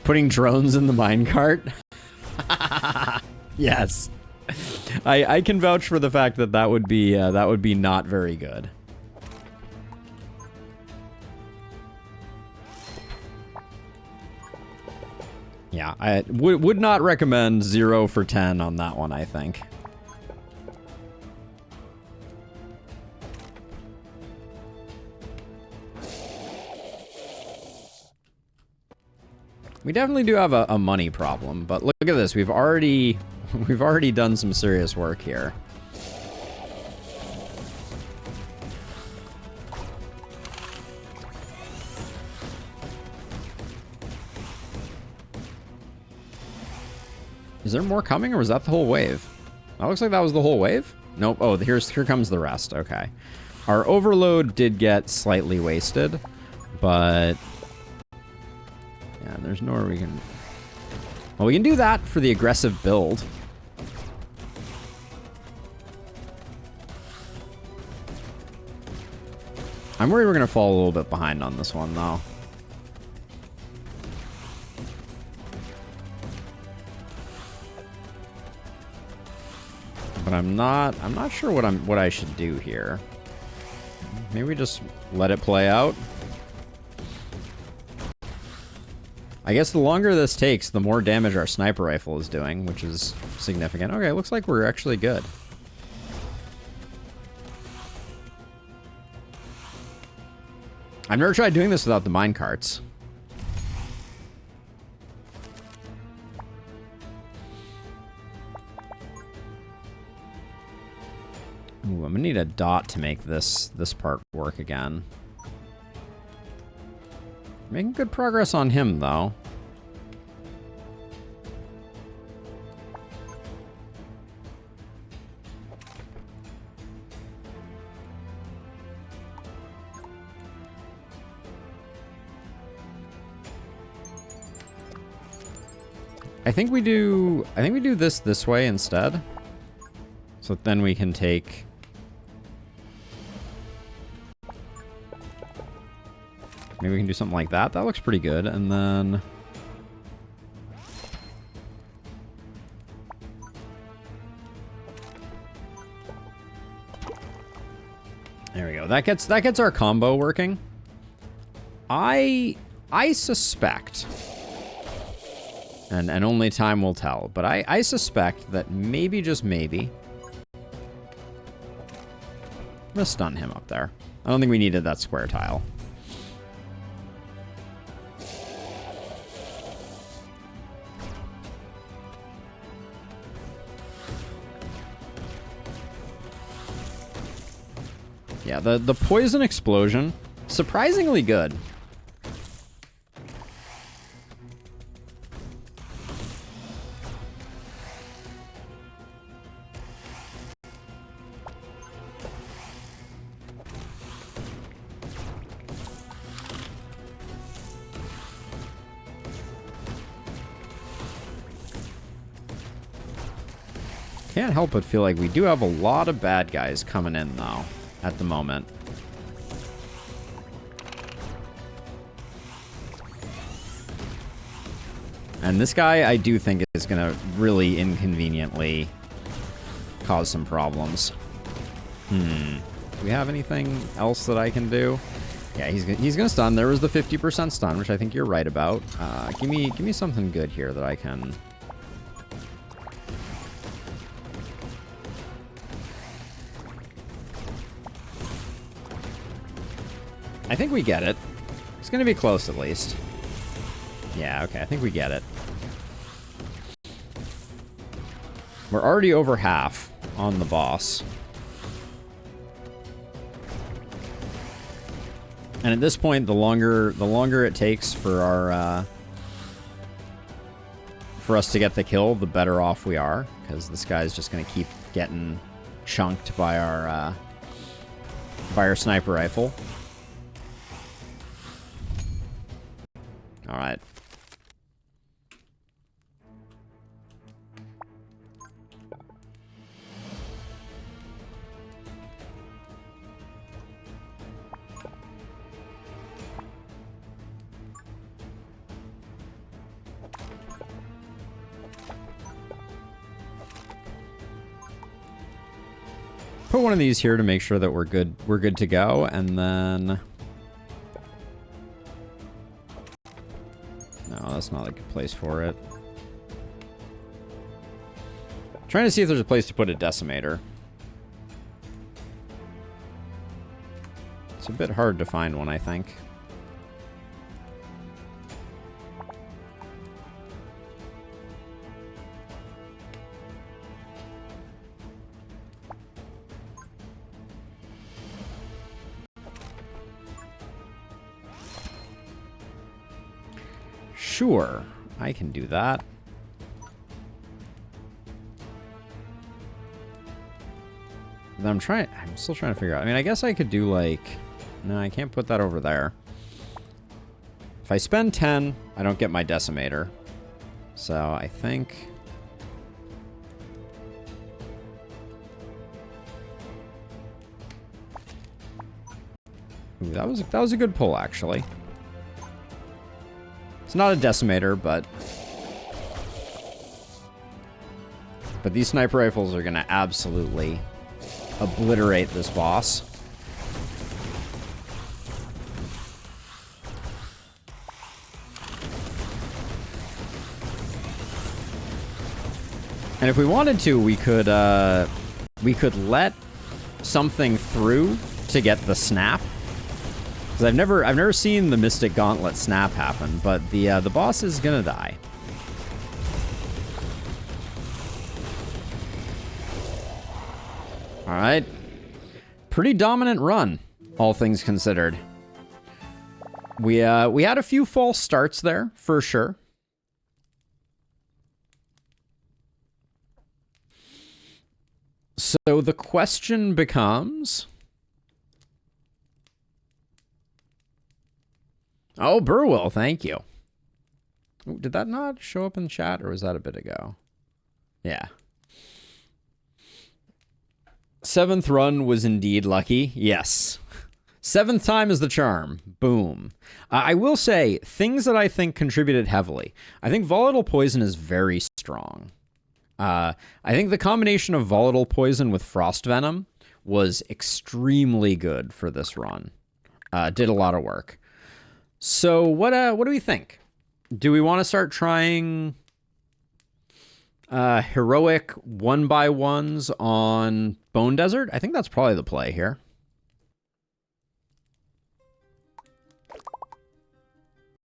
Putting drones in the minecart? Yes. I can vouch for the fact that that would be not very good. Yeah, I would not recommend 0 for 10 on that one, I think. We definitely do have a money problem, but look at this. We've already done some serious work here. Is there more coming, or was that the whole wave? That looks like that was the whole wave. Nope. Oh, here comes the rest. Okay. Our overload did get slightly wasted, but... yeah, there's nowhere we can... well, we can do that for the aggressive build. I'm worried we're going to fall a little bit behind on this one, though. But I'm not sure what I should do here. Maybe just let it play out. I guess the longer this takes, the more damage our sniper rifle is doing, which is significant. Okay, looks like we're actually good. I've never tried doing this without the minecarts. Ooh, I'm gonna need a dot to make this part work again. Making good progress on him, though. I think we do this way instead. So then we can take... maybe we can do something like that. That looks pretty good. And then... there we go. That gets our combo working. I suspect... And only time will tell. But I suspect that maybe, just maybe, I'm gonna stun him up there. I don't think we needed that square tile. Yeah, the poison explosion, surprisingly good. Can't help but feel like we do have a lot of bad guys coming in, though, at the moment. And this guy, I do think, is going to really inconveniently cause some problems. Do we have anything else that I can do? Yeah, he's going to stun. There was the 50% stun, which I think you're right about. Give me something good here that I can... I think we get it. It's going to be close, at least. Yeah, okay, I think we get it. We're already over half on the boss. And at this point, the longer it takes for our for us to get the kill, the better off we are, because this guy's just going to keep getting chunked by our sniper rifle. All right. Put one of these here to make sure that we're good. We're good to go, and then... No, that's not a good place for it. Trying to see if there's a place to put a decimator. It's a bit hard to find one, I think. Sure, I can do that. I'm still trying to figure out. I mean, I guess I could do like... No, I can't put that over there. If I spend 10, I don't get my decimator. So I think... Ooh, that was a good pull, actually. It's not a decimator, but these sniper rifles are going to absolutely obliterate this boss. And if we wanted to, we could let something through to get the snap. Because I've never seen the Mystic Gauntlet snap happen, but the boss is gonna die. All right, pretty dominant run, all things considered. We had a few false starts there for sure. So the question becomes... Oh, Burwell, thank you. Ooh, did that not show up in chat, or was that a bit ago? Yeah. 7th run was indeed lucky. Yes. 7th time is the charm. Boom. I will say, things that I think contributed heavily. I think Volatile Poison is very strong. I think the combination of Volatile Poison with Frost Venom was extremely good for this run. Did a lot of work. So what do we think? Do we want to start trying Heroic 1x1's on Bone Desert. I think that's probably the play here.